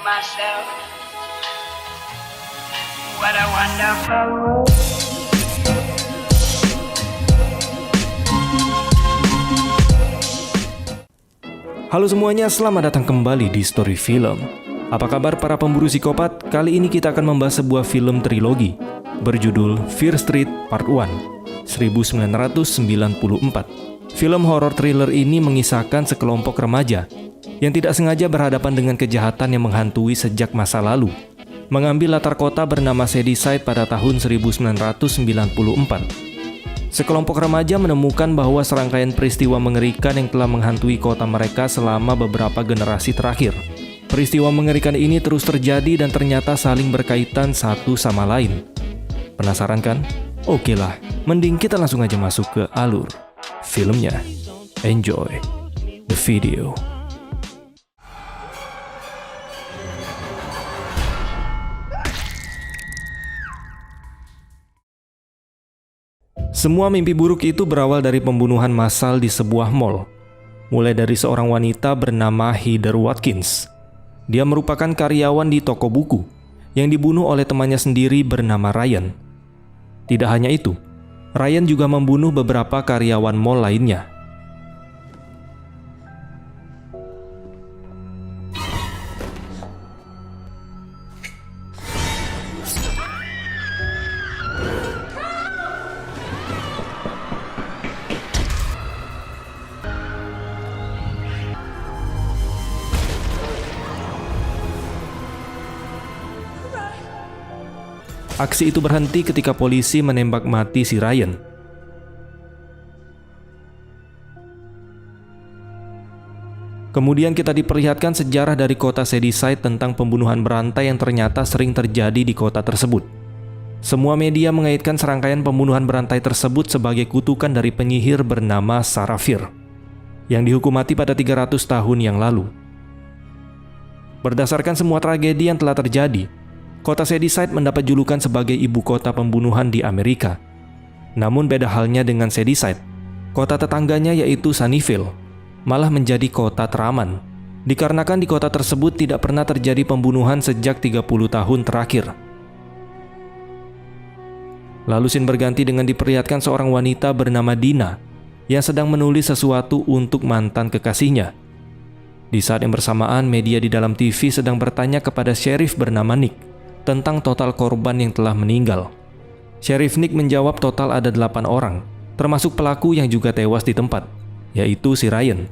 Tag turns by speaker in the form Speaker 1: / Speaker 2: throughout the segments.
Speaker 1: myself, what a wonderful world.
Speaker 2: Halo semuanya, selamat datang kembali di Story Film. Apa kabar para pemburu psikopat? Kali ini kita akan membahas sebuah film trilogi berjudul Fear Street Part 1, 1994. Film horor thriller ini mengisahkan sekelompok remaja yang tidak sengaja berhadapan dengan kejahatan yang menghantui sejak masa lalu, mengambil latar kota bernama Shadyside pada tahun 1994. Sekelompok remaja menemukan bahwa serangkaian peristiwa mengerikan yang telah menghantui kota mereka selama beberapa generasi terakhir. Peristiwa mengerikan ini terus terjadi dan ternyata saling berkaitan satu sama lain. Penasaran kan? Oke lah, mending kita langsung aja masuk ke alur filmnya. Enjoy the video. Semua mimpi buruk itu berawal dari pembunuhan massal di sebuah mall. Mulai dari seorang wanita bernama Heather Watkins. Dia merupakan karyawan di toko buku yang dibunuh oleh temannya sendiri bernama Ryan. Tidak hanya itu, Ryan juga membunuh beberapa karyawan mall lainnya. Aksi itu berhenti ketika polisi menembak mati si Ryan. Kemudian kita diperlihatkan sejarah dari kota Shadyside tentang pembunuhan berantai yang ternyata sering terjadi di kota tersebut. Semua media mengaitkan serangkaian pembunuhan berantai tersebut sebagai kutukan dari penyihir bernama Sarah Fier, yang dihukum mati pada 300 tahun yang lalu. Berdasarkan semua tragedi yang telah terjadi, kota Shadyside mendapat julukan sebagai ibu kota pembunuhan di Amerika. Namun beda halnya dengan Shadyside, kota tetangganya yaitu Sunnyvale malah menjadi kota teraman, dikarenakan di kota tersebut tidak pernah terjadi pembunuhan sejak 30 tahun terakhir. Lalu scene berganti dengan diperlihatkan seorang wanita bernama Dina yang sedang menulis sesuatu untuk mantan kekasihnya. Di saat yang bersamaan, media di dalam TV sedang bertanya kepada sheriff bernama Nick tentang total korban yang telah meninggal. Sheriff Nick menjawab total ada 8 orang, termasuk pelaku yang juga tewas di tempat, yaitu si Ryan.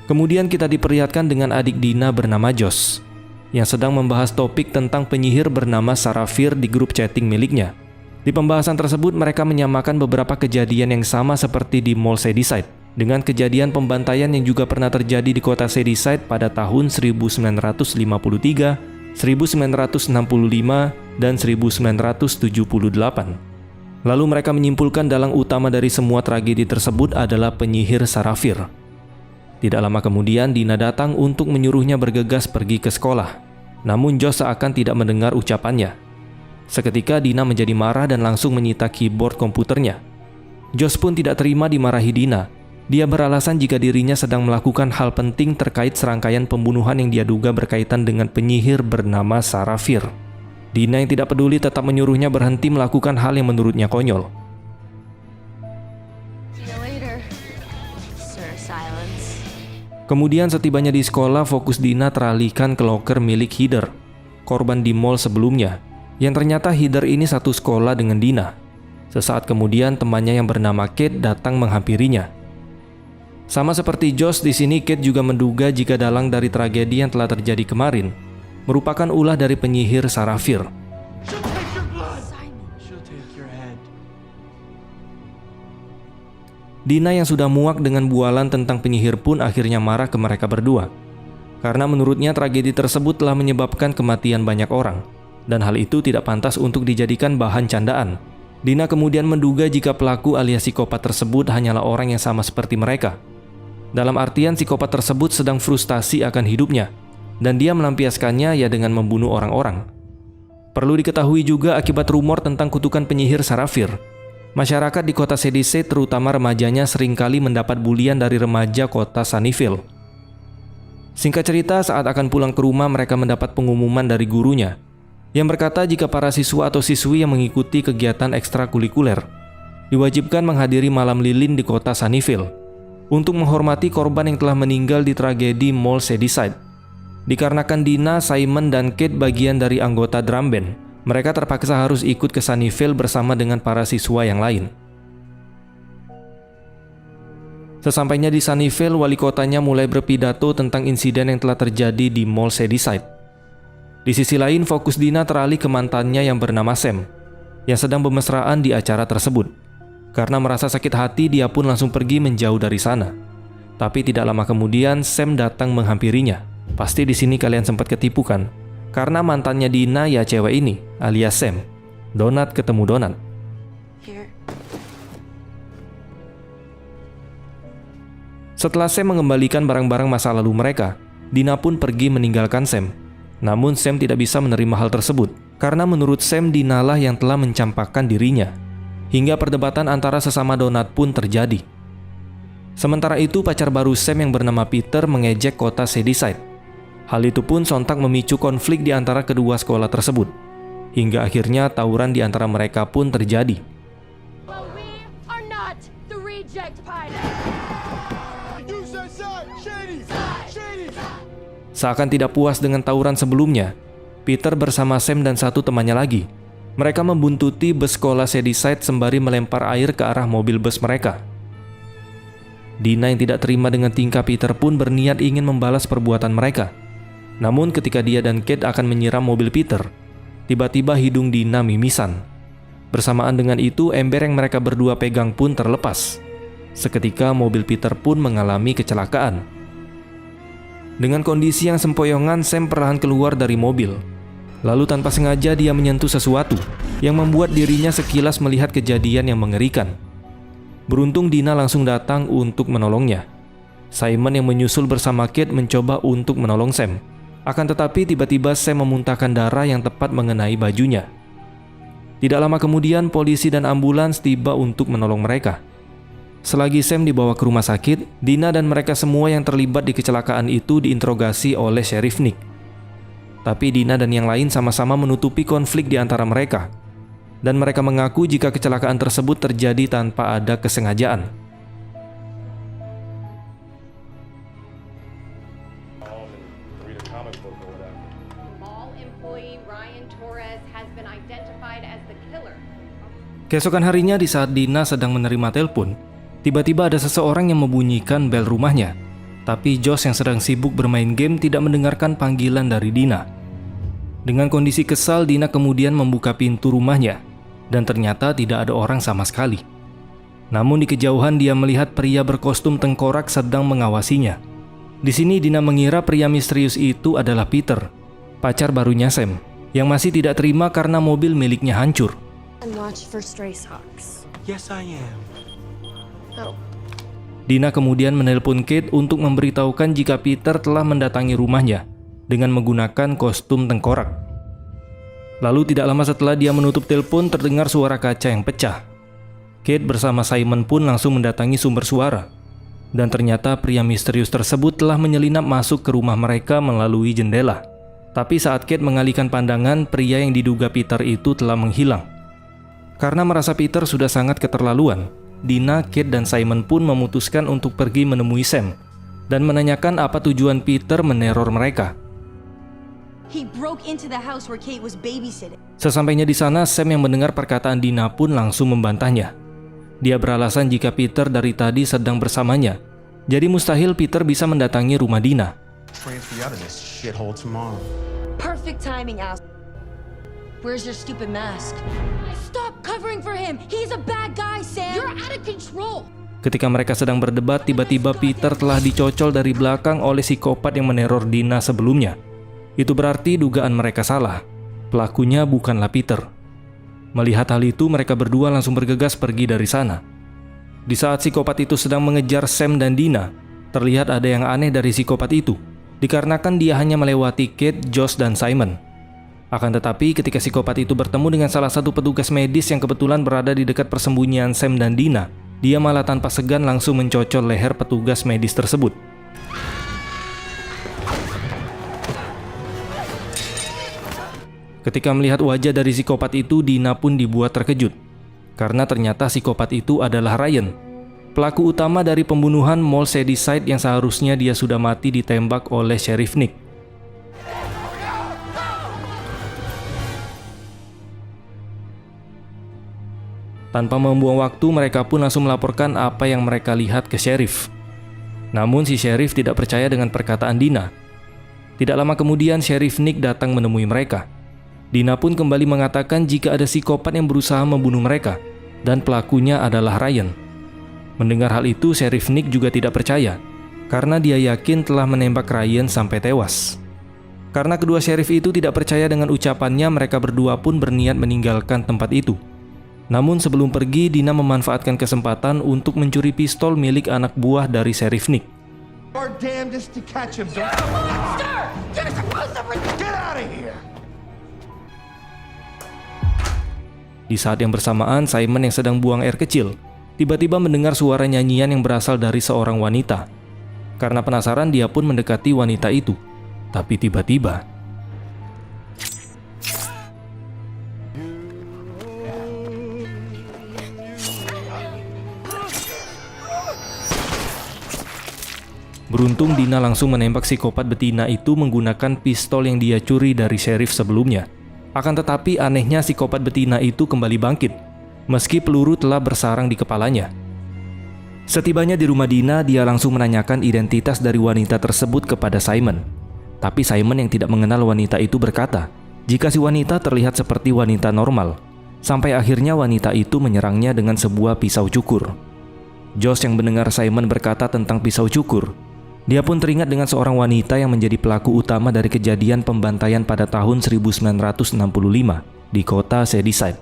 Speaker 2: Kemudian kita diperlihatkan dengan adik Dina bernama Josh, yang sedang membahas topik tentang penyihir bernama Sarah Fier di grup chatting miliknya. Di pembahasan tersebut mereka menyamakan beberapa kejadian yang sama seperti di Mall Shadyside, dengan kejadian pembantaian yang juga pernah terjadi di kota Shadyside pada tahun 1953, 1965, dan 1978. Lalu mereka menyimpulkan dalang utama dari semua tragedi tersebut adalah penyihir Sarah Fier. Tidak lama kemudian Dina datang untuk menyuruhnya bergegas pergi ke sekolah. Namun Josh seakan tidak mendengar ucapannya. Seketika Dina menjadi marah dan langsung menyita keyboard komputernya. Josh pun tidak terima dimarahi Dina. Dia beralasan jika dirinya sedang melakukan hal penting terkait serangkaian pembunuhan yang dia duga berkaitan dengan penyihir bernama Sarah Fier. Dina yang tidak peduli tetap menyuruhnya berhenti melakukan hal yang menurutnya konyol. Kemudian setibanya di sekolah, fokus Dina teralihkan ke loker milik Heather, korban di mall sebelumnya, yang ternyata Heather ini satu sekolah dengan Dina. Sesaat kemudian temannya yang bernama Kate datang menghampirinya. Sama seperti Josh, di sini Kate juga menduga jika dalang dari tragedi yang telah terjadi kemarin merupakan ulah dari penyihir Sarah Fier. Dina yang sudah muak dengan bualan tentang penyihir pun akhirnya marah ke mereka berdua. Karena menurutnya tragedi tersebut telah menyebabkan kematian banyak orang, dan hal itu tidak pantas untuk dijadikan bahan candaan. Dina kemudian menduga jika pelaku alias psikopat tersebut hanyalah orang yang sama seperti mereka. Dalam artian psikopat tersebut sedang frustasi akan hidupnya, dan dia melampiaskannya ya dengan membunuh orang-orang. Perlu diketahui juga akibat rumor tentang kutukan penyihir Sarah Fier, masyarakat di kota Shadyside terutama remajanya seringkali mendapat bulian dari remaja kota Sunnyvale. Singkat cerita, saat akan pulang ke rumah mereka mendapat pengumuman dari gurunya yang berkata jika para siswa atau siswi yang mengikuti kegiatan ekstrakurikuler diwajibkan menghadiri malam lilin di kota Sunnyvale untuk menghormati korban yang telah meninggal di tragedi Mall Shadyside. Dikarenakan Dina, Simon, dan Kate bagian dari anggota drum band, mereka terpaksa harus ikut ke Sunnyvale bersama dengan para siswa yang lain. Sesampainya di Sunnyvale, wali kotanya mulai berpidato tentang insiden yang telah terjadi di Mall Shadyside. Di sisi lain, fokus Dina teralih ke mantannya yang bernama Sam, yang sedang bermesraan di acara tersebut. Karena merasa sakit hati, dia pun langsung pergi menjauh dari sana. Tapi tidak lama kemudian, Sam datang menghampirinya. Pasti di sini kalian sempat ketipu kan? Karena mantannya Dina ya cewek ini, alias Sam. Donat ketemu donat. Setelah Sam mengembalikan barang-barang masa lalu mereka, Dina pun pergi meninggalkan Sam. Namun Sam tidak bisa menerima hal tersebut, karena menurut Sam Dinalah yang telah mencampakkan dirinya. Hingga perdebatan antara sesama donat pun terjadi. Sementara itu pacar baru Sam yang bernama Peter mengejek kota Shadyside. Hal itu pun sontak memicu konflik di antara kedua sekolah tersebut. Hingga akhirnya tawuran di antara mereka pun terjadi. Seakan tidak puas dengan tawuran sebelumnya, Peter bersama Sam dan satu temannya lagi. Mereka membuntuti bus sekolah Shadyside sembari melempar air ke arah mobil bus mereka. Dina yang tidak terima dengan tingkah Peter pun berniat ingin membalas perbuatan mereka. Namun ketika dia dan Kate akan menyiram mobil Peter, tiba-tiba hidung Dina mimisan. Bersamaan dengan itu, ember yang mereka berdua pegang pun terlepas. Seketika mobil Peter pun mengalami kecelakaan. Dengan kondisi yang sempoyongan, Sam perlahan keluar dari mobil. Lalu tanpa sengaja dia menyentuh sesuatu yang membuat dirinya sekilas melihat kejadian yang mengerikan. Beruntung Dina langsung datang untuk menolongnya. Simon yang menyusul bersama Kate mencoba untuk menolong Sam. Akan tetapi tiba-tiba Sam memuntahkan darah yang tepat mengenai bajunya. Tidak lama kemudian polisi dan ambulans tiba untuk menolong mereka. Selagi Sam dibawa ke rumah sakit, Dina dan mereka semua yang terlibat di kecelakaan itu diinterogasi oleh Sheriff Nick. Tapi Dina dan yang lain sama-sama menutupi konflik di antara mereka. Dan mereka mengaku jika kecelakaan tersebut terjadi tanpa ada kesengajaan. Keesokan harinya di saat Dina sedang menerima telepon, tiba-tiba ada seseorang yang membunyikan bel rumahnya. Tapi Josh yang sedang sibuk bermain game tidak mendengarkan panggilan dari Dina. Dengan kondisi kesal, Dina kemudian membuka pintu rumahnya dan ternyata tidak ada orang sama sekali. Namun di kejauhan dia melihat pria berkostum tengkorak sedang mengawasinya. Di sini Dina mengira pria misterius itu adalah Peter, pacar barunya Sam, yang masih tidak terima karena mobil miliknya hancur.
Speaker 1: Yes, I am.
Speaker 2: Dina kemudian menelpon Kate untuk memberitahukan jika Peter telah mendatangi rumahnya dengan menggunakan kostum tengkorak. Lalu tidak lama setelah dia menutup telepon, terdengar suara kaca yang pecah. Kate bersama Simon pun langsung mendatangi sumber suara. Dan ternyata pria misterius tersebut telah menyelinap masuk ke rumah mereka melalui jendela. Tapi saat Kate mengalihkan pandangan, pria yang diduga Peter itu telah menghilang. Karena merasa Peter sudah sangat keterlaluan, Dina, Kate, dan Simon pun memutuskan untuk pergi menemui Sam dan menanyakan apa tujuan Peter meneror mereka. Sesampainya di sana, Sam yang mendengar perkataan Dina pun langsung membantahnya. Dia beralasan jika Peter dari tadi sedang bersamanya, jadi mustahil Peter bisa mendatangi rumah Dina.
Speaker 3: Perfect timing, Al. Where's your stupid mask? Stop covering for him. He's a bad guy, Sam. You're out of control.
Speaker 2: Ketika mereka sedang berdebat, tiba-tiba Peter telah dicocol dari belakang oleh psikopat yang meneror Dina sebelumnya. Itu berarti dugaan mereka salah. Pelakunya bukanlah Peter. Melihat hal itu, mereka berdua langsung bergegas pergi dari sana. Di saat psikopat itu sedang mengejar Sam dan Dina, terlihat ada yang aneh dari psikopat itu, dikarenakan dia hanya melewati Kate, Josh, dan Simon. Akan tetapi ketika psikopat itu bertemu dengan salah satu petugas medis yang kebetulan berada di dekat persembunyian Sam dan Dina, dia malah tanpa segan langsung mencocol leher petugas medis tersebut. Ketika melihat wajah dari psikopat itu, Dina pun dibuat terkejut. Karena ternyata psikopat itu adalah Ryan, pelaku utama dari pembunuhan Mall Shadyside yang seharusnya dia sudah mati ditembak oleh Sheriff Nick. Tanpa membuang waktu, mereka pun langsung melaporkan apa yang mereka lihat ke Sheriff. Namun si Sheriff tidak percaya dengan perkataan Dina. Tidak lama kemudian Sheriff Nick datang menemui mereka. Dina pun kembali mengatakan jika ada psikopat yang berusaha membunuh mereka dan pelakunya adalah Ryan. Mendengar hal itu, Sheriff Nick juga tidak percaya karena dia yakin telah menembak Ryan sampai tewas. Karena kedua sheriff itu tidak percaya dengan ucapannya, mereka berdua pun berniat meninggalkan tempat itu. Namun sebelum pergi, Dina memanfaatkan kesempatan untuk mencuri pistol milik anak buah dari Sheriff Nick.
Speaker 4: Our damnedest to catch him. Get out of here!
Speaker 2: Di saat yang bersamaan, Simon yang sedang buang air kecil tiba-tiba mendengar suara nyanyian yang berasal dari seorang wanita. Karena penasaran, dia pun mendekati wanita itu. Tapi tiba-tiba beruntung Dina langsung menembak psikopat betina itu menggunakan pistol yang dia curi dari sheriff sebelumnya. Akan tetapi anehnya psikopat betina itu kembali bangkit, meski peluru telah bersarang di kepalanya. Setibanya di rumah Dina, dia langsung menanyakan identitas dari wanita tersebut kepada Simon. Tapi Simon yang tidak mengenal wanita itu berkata, jika si wanita terlihat seperti wanita normal. Sampai akhirnya wanita itu menyerangnya dengan sebuah pisau cukur. Josh yang mendengar Simon berkata tentang pisau cukur, dia pun teringat dengan seorang wanita yang menjadi pelaku utama dari kejadian pembantaian pada tahun 1965 di kota Shadyside.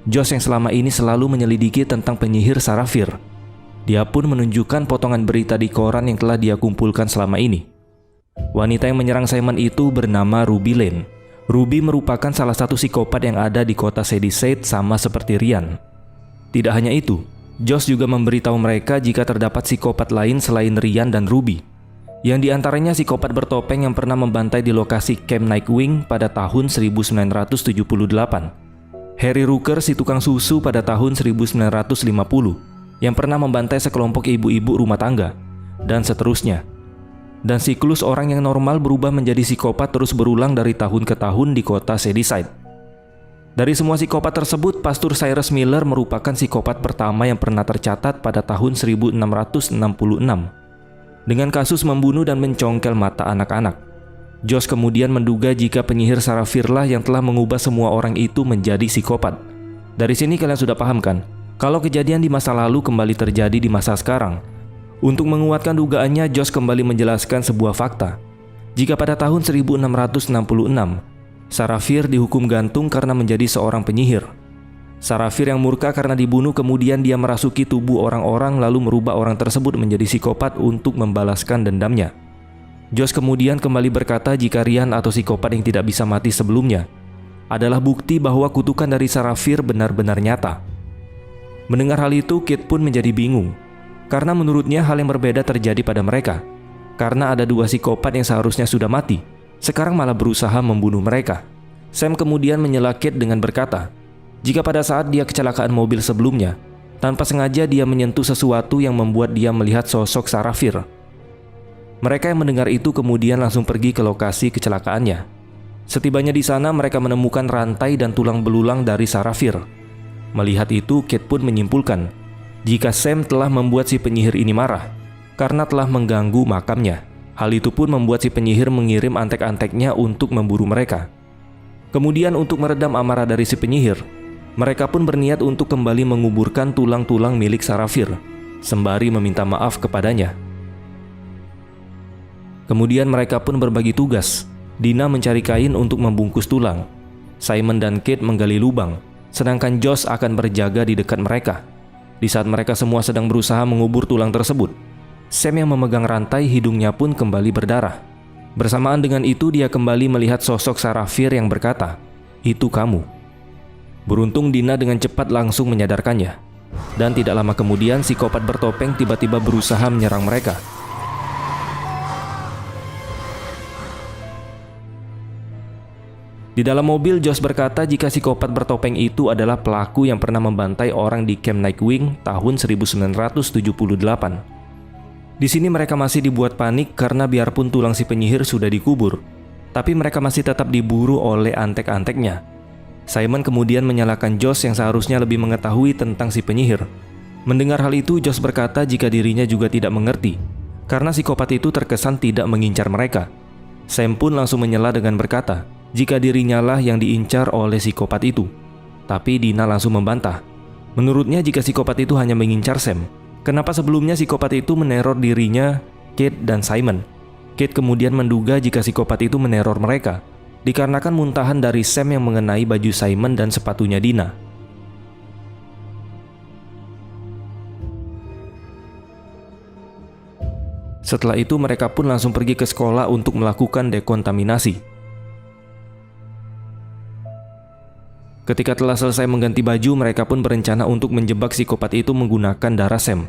Speaker 2: Josh yang selama ini selalu menyelidiki tentang penyihir Sarafir. Dia pun menunjukkan potongan berita di koran yang telah dia kumpulkan selama ini. Wanita yang menyerang Simon itu bernama Ruby Lane. Ruby merupakan salah satu psikopat yang ada di kota Shadyside sama seperti Ryan. Tidak hanya itu, Josh juga memberitahu mereka jika terdapat psikopat lain selain Ryan dan Ruby, yang diantaranya psikopat bertopeng yang pernah membantai di lokasi Camp Nightwing pada tahun 1978, Harry Rooker si tukang susu pada tahun 1950, yang pernah membantai sekelompok ibu-ibu rumah tangga, dan seterusnya. Dan siklus orang yang normal berubah menjadi psikopat terus berulang dari tahun ke tahun di kota Shadyside. Dari semua psikopat tersebut, Pastor Cyrus Miller merupakan psikopat pertama yang pernah tercatat pada tahun 1666 dengan kasus membunuh dan mencongkel mata anak-anak. Josh kemudian menduga jika penyihir Sarafir lah yang telah mengubah semua orang itu menjadi psikopat. Dari sini kalian sudah paham kan, kalau kejadian di masa lalu kembali terjadi di masa sekarang. Untuk menguatkan dugaannya, Josh kembali menjelaskan sebuah fakta. Jika pada tahun 1666, Sarafir dihukum gantung karena menjadi seorang penyihir. Sarafir yang murka karena dibunuh, kemudian dia merasuki tubuh orang-orang lalu merubah orang tersebut menjadi psikopat untuk membalaskan dendamnya. Josh kemudian kembali berkata jika Ryan atau psikopat yang tidak bisa mati sebelumnya adalah bukti bahwa kutukan dari Sarafir benar-benar nyata. Mendengar hal itu, Kate pun menjadi bingung, karena menurutnya hal yang berbeda terjadi pada mereka. Karena ada dua psikopat yang seharusnya sudah mati, sekarang malah berusaha membunuh mereka. Sam kemudian menyela Kate dengan berkata, jika pada saat dia kecelakaan mobil sebelumnya, tanpa sengaja dia menyentuh sesuatu yang membuat dia melihat sosok Sarafir. Mereka yang mendengar itu kemudian langsung pergi ke lokasi kecelakaannya. Setibanya di sana, mereka menemukan rantai dan tulang belulang dari Sarafir. Melihat itu, Kate pun menyimpulkan jika Sam telah membuat si penyihir ini marah karena telah mengganggu makamnya. Hal itu pun membuat si penyihir mengirim antek-anteknya untuk memburu mereka. Kemudian untuk meredam amarah dari si penyihir, mereka pun berniat untuk kembali menguburkan tulang-tulang milik Sarafir, sembari meminta maaf kepadanya. Kemudian mereka pun berbagi tugas. Dina mencari kain untuk membungkus tulang. Simon dan Kate menggali lubang, sedangkan Josh akan berjaga di dekat mereka. Di saat mereka semua sedang berusaha mengubur tulang tersebut, Sam yang memegang rantai, hidungnya pun kembali berdarah. Bersamaan dengan itu, dia kembali melihat sosok Sarafir yang berkata, "Itu kamu." Beruntung Dina dengan cepat langsung menyadarkannya. Dan tidak lama kemudian, psikopat bertopeng tiba-tiba berusaha menyerang mereka. Di dalam mobil, Josh berkata jika psikopat bertopeng itu adalah pelaku yang pernah membantai orang di Camp Nightwing tahun 1978. Di sini mereka masih dibuat panik karena biarpun tulang si penyihir sudah dikubur, tapi mereka masih tetap diburu oleh antek-anteknya. Simon kemudian menyalahkan Josh yang seharusnya lebih mengetahui tentang si penyihir. Mendengar hal itu, Josh berkata jika dirinya juga tidak mengerti, karena psikopat itu terkesan tidak mengincar mereka. Sam pun langsung menyela dengan berkata, jika dirinya lah yang diincar oleh psikopat itu. Tapi Dina langsung membantah. Menurutnya jika psikopat itu hanya mengincar Sam, kenapa sebelumnya psikopat itu meneror dirinya, Kate, dan Simon? Kate kemudian menduga jika psikopat itu meneror mereka, dikarenakan muntahan dari Sam yang mengenai baju Simon dan sepatunya Dina. Setelah itu mereka pun langsung pergi ke sekolah untuk melakukan dekontaminasi. Ketika telah selesai mengganti baju, mereka pun berencana untuk menjebak psikopat itu menggunakan darah Sam.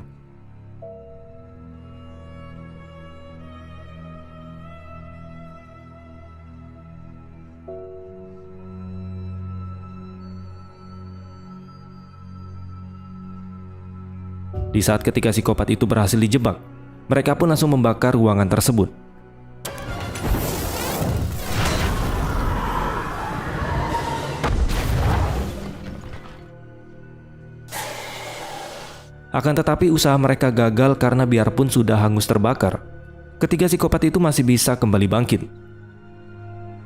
Speaker 2: Di saat ketika psikopat itu berhasil dijebak, mereka pun langsung membakar ruangan tersebut. Akan tetapi usaha mereka gagal karena biarpun sudah hangus terbakar, ketiga psikopat itu masih bisa kembali bangkit.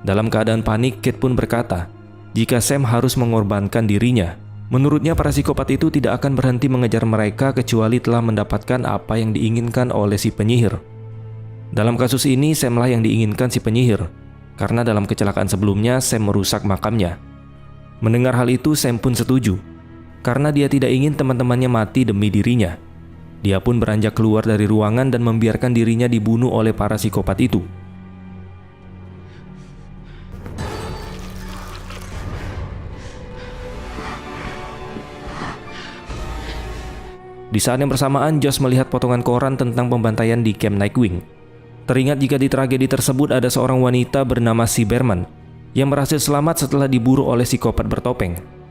Speaker 2: Dalam keadaan panik, Kate pun berkata, jika Sam harus mengorbankan dirinya, menurutnya para psikopat itu tidak akan berhenti mengejar mereka kecuali telah mendapatkan apa yang diinginkan oleh si penyihir. Dalam kasus ini, Sam lah yang diinginkan si penyihir, karena dalam kecelakaan sebelumnya Sam merusak makamnya. Mendengar hal itu, Sam pun setuju, karena dia tidak ingin teman-temannya mati demi dirinya. Dia pun beranjak keluar dari ruangan dan membiarkan dirinya dibunuh oleh para psikopat itu. Di saat yang bersamaan, Josh melihat potongan koran tentang pembantaian di Camp Nightwing. Teringat jika di tragedi tersebut ada seorang wanita bernama Cyberman yang berhasil selamat setelah diburu oleh psikopat bertopeng.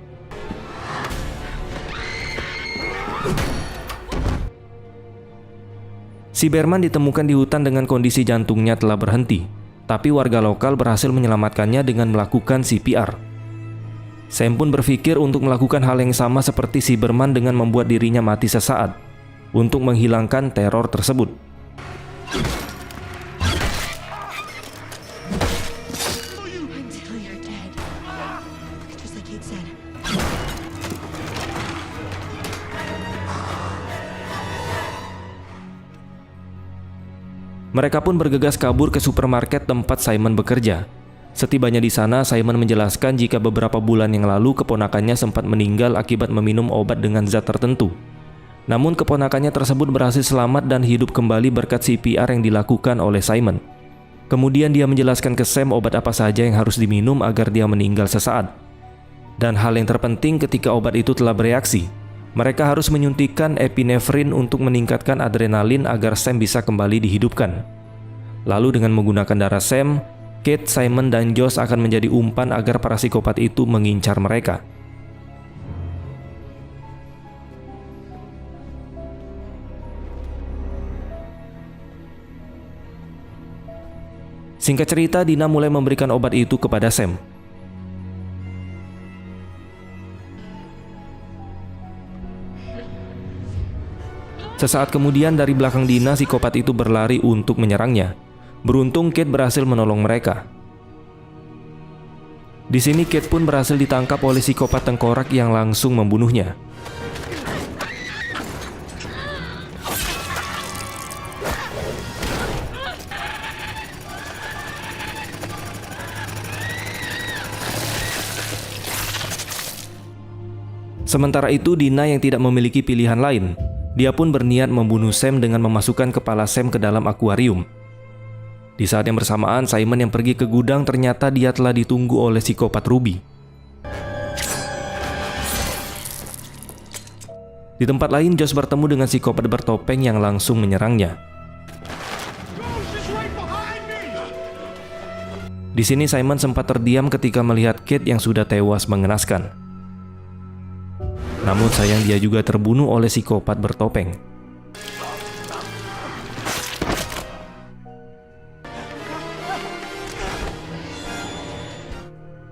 Speaker 2: Cyberman ditemukan di hutan dengan kondisi jantungnya telah berhenti, tapi warga lokal berhasil menyelamatkannya dengan melakukan CPR. Sam pun berpikir untuk melakukan hal yang sama seperti Cyberman dengan membuat dirinya mati sesaat untuk menghilangkan teror tersebut. Mereka pun bergegas kabur ke supermarket tempat Simon bekerja. Setibanya di sana, Simon menjelaskan jika beberapa bulan yang lalu keponakannya sempat meninggal akibat meminum obat dengan zat tertentu. Namun keponakannya tersebut berhasil selamat dan hidup kembali berkat CPR yang dilakukan oleh Simon. Kemudian dia menjelaskan ke Sam obat apa saja yang harus diminum agar dia meninggal sesaat. Dan hal yang terpenting ketika obat itu telah bereaksi, mereka harus menyuntikkan epinefrin untuk meningkatkan adrenalin agar Sam bisa kembali dihidupkan. Lalu dengan menggunakan darah Sam, Kate, Simon, dan Josh akan menjadi umpan agar para psikopat itu mengincar mereka. Singkat cerita, Dina mulai memberikan obat itu kepada Sam. Sesaat kemudian dari belakang Dina, psikopat itu berlari untuk menyerangnya. Beruntung Kate berhasil menolong mereka. Di sini Kate pun berhasil ditangkap oleh psikopat tengkorak yang langsung membunuhnya. Sementara itu, Dina yang tidak memiliki pilihan lain, dia pun berniat membunuh Sam dengan memasukkan kepala Sam ke dalam akuarium. Di saat yang bersamaan, Simon yang pergi ke gudang ternyata dia telah ditunggu oleh psikopat Ruby. Di tempat lain, Josh bertemu dengan psikopat bertopeng yang langsung menyerangnya. Di Di sini Simon sempat terdiam ketika melihat Kate yang sudah tewas mengenaskan. Namun sayang dia juga terbunuh oleh psikopat bertopeng.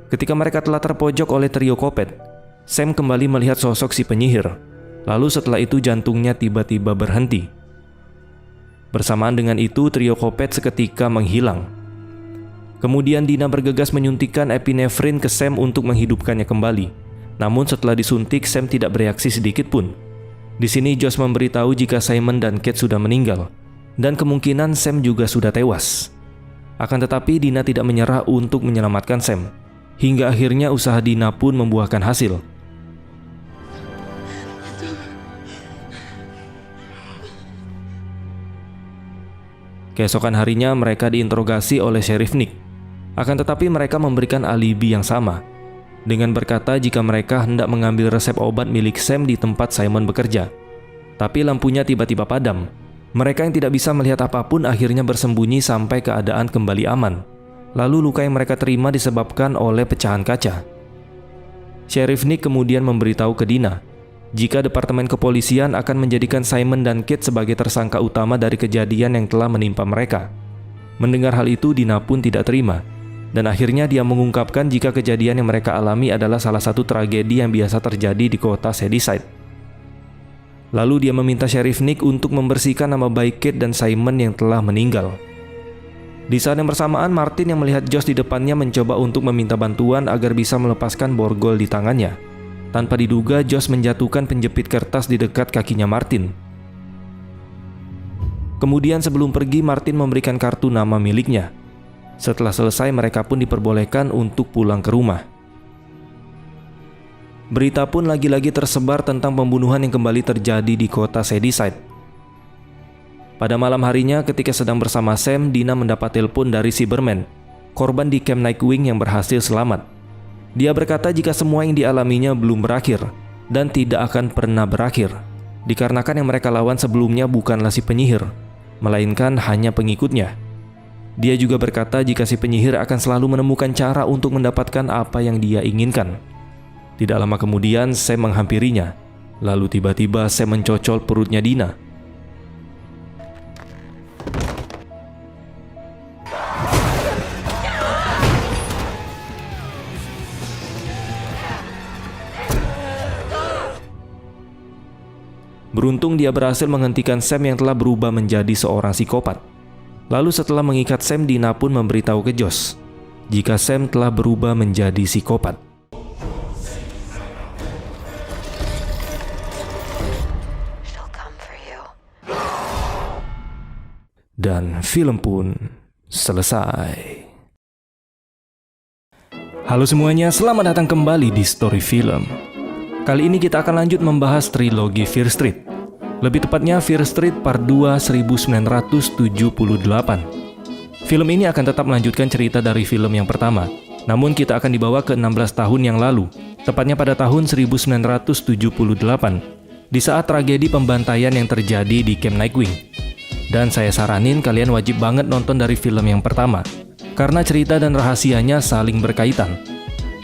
Speaker 2: Ketika mereka telah terpojok oleh trio Kopet, Sam kembali melihat sosok si penyihir. Lalu setelah itu jantungnya tiba-tiba berhenti. Bersamaan dengan itu trio Kopet seketika menghilang. Kemudian Dina bergegas menyuntikkan epinefrin ke Sam untuk menghidupkannya kembali. Namun setelah disuntik, Sam tidak bereaksi sedikit pun. Di sini Josh memberitahu jika Simon dan Kate sudah meninggal, dan kemungkinan Sam juga sudah tewas. Akan tetapi Dina tidak menyerah untuk menyelamatkan Sam. Hingga akhirnya usaha Dina pun membuahkan hasil. Keesokan harinya mereka diinterogasi oleh Sheriff Nick. Akan tetapi mereka memberikan alibi yang sama, dengan berkata jika mereka hendak mengambil resep obat milik Sam di tempat Simon bekerja. Tapi lampunya tiba-tiba padam. Mereka yang tidak bisa melihat apapun akhirnya bersembunyi sampai keadaan kembali aman. Lalu luka yang mereka terima disebabkan oleh pecahan kaca. Sheriff Nick kemudian memberitahu ke Dina jika Departemen Kepolisian akan menjadikan Simon dan Kate sebagai tersangka utama dari kejadian yang telah menimpa mereka. Mendengar hal itu, Dina pun tidak terima, dan akhirnya dia mengungkapkan jika kejadian yang mereka alami adalah salah satu tragedi yang biasa terjadi di kota Shadyside. Lalu dia meminta Sheriff Nick untuk membersihkan nama baik Kate dan Simon yang telah meninggal. Di saat yang bersamaan, Martin yang melihat Josh di depannya mencoba untuk meminta bantuan agar bisa melepaskan borgol di tangannya. Tanpa diduga, Josh menjatuhkan penjepit kertas di dekat kakinya Martin. Kemudian sebelum pergi, Martin memberikan kartu nama miliknya. Setelah selesai, mereka pun diperbolehkan untuk pulang ke rumah. Berita pun lagi-lagi tersebar tentang pembunuhan yang kembali terjadi di kota Shadyside. Pada malam harinya ketika sedang bersama Sam, Dina mendapat telepon dari Cyberman, korban di Camp Nightwing yang berhasil selamat. Dia berkata jika semua yang dialaminya belum berakhir dan tidak akan pernah berakhir, dikarenakan yang mereka lawan sebelumnya bukanlah si penyihir, melainkan hanya pengikutnya. Dia juga berkata jika si penyihir akan selalu menemukan cara untuk mendapatkan apa yang dia inginkan. Tidak lama kemudian Sam menghampirinya, lalu tiba-tiba Sam mencocol perutnya Dina. Beruntung dia berhasil menghentikan Sam yang telah berubah menjadi seorang psikopat. Lalu setelah mengikat Sam, Dina pun memberitahu ke Josh jika Sam telah berubah menjadi psikopat. Dan film pun selesai. Halo semuanya, selamat datang kembali di Story Film. Kali ini kita akan lanjut membahas trilogi Fear Street. Lebih tepatnya Fear Street Part 2 1978. Film ini akan tetap melanjutkan cerita dari film yang pertama, namun kita akan dibawa ke 16 tahun yang lalu, tepatnya pada tahun 1978, di saat tragedi pembantaian yang terjadi di Camp Nightwing. Dan saya saranin kalian wajib banget nonton dari film yang pertama, karena cerita dan rahasianya saling berkaitan.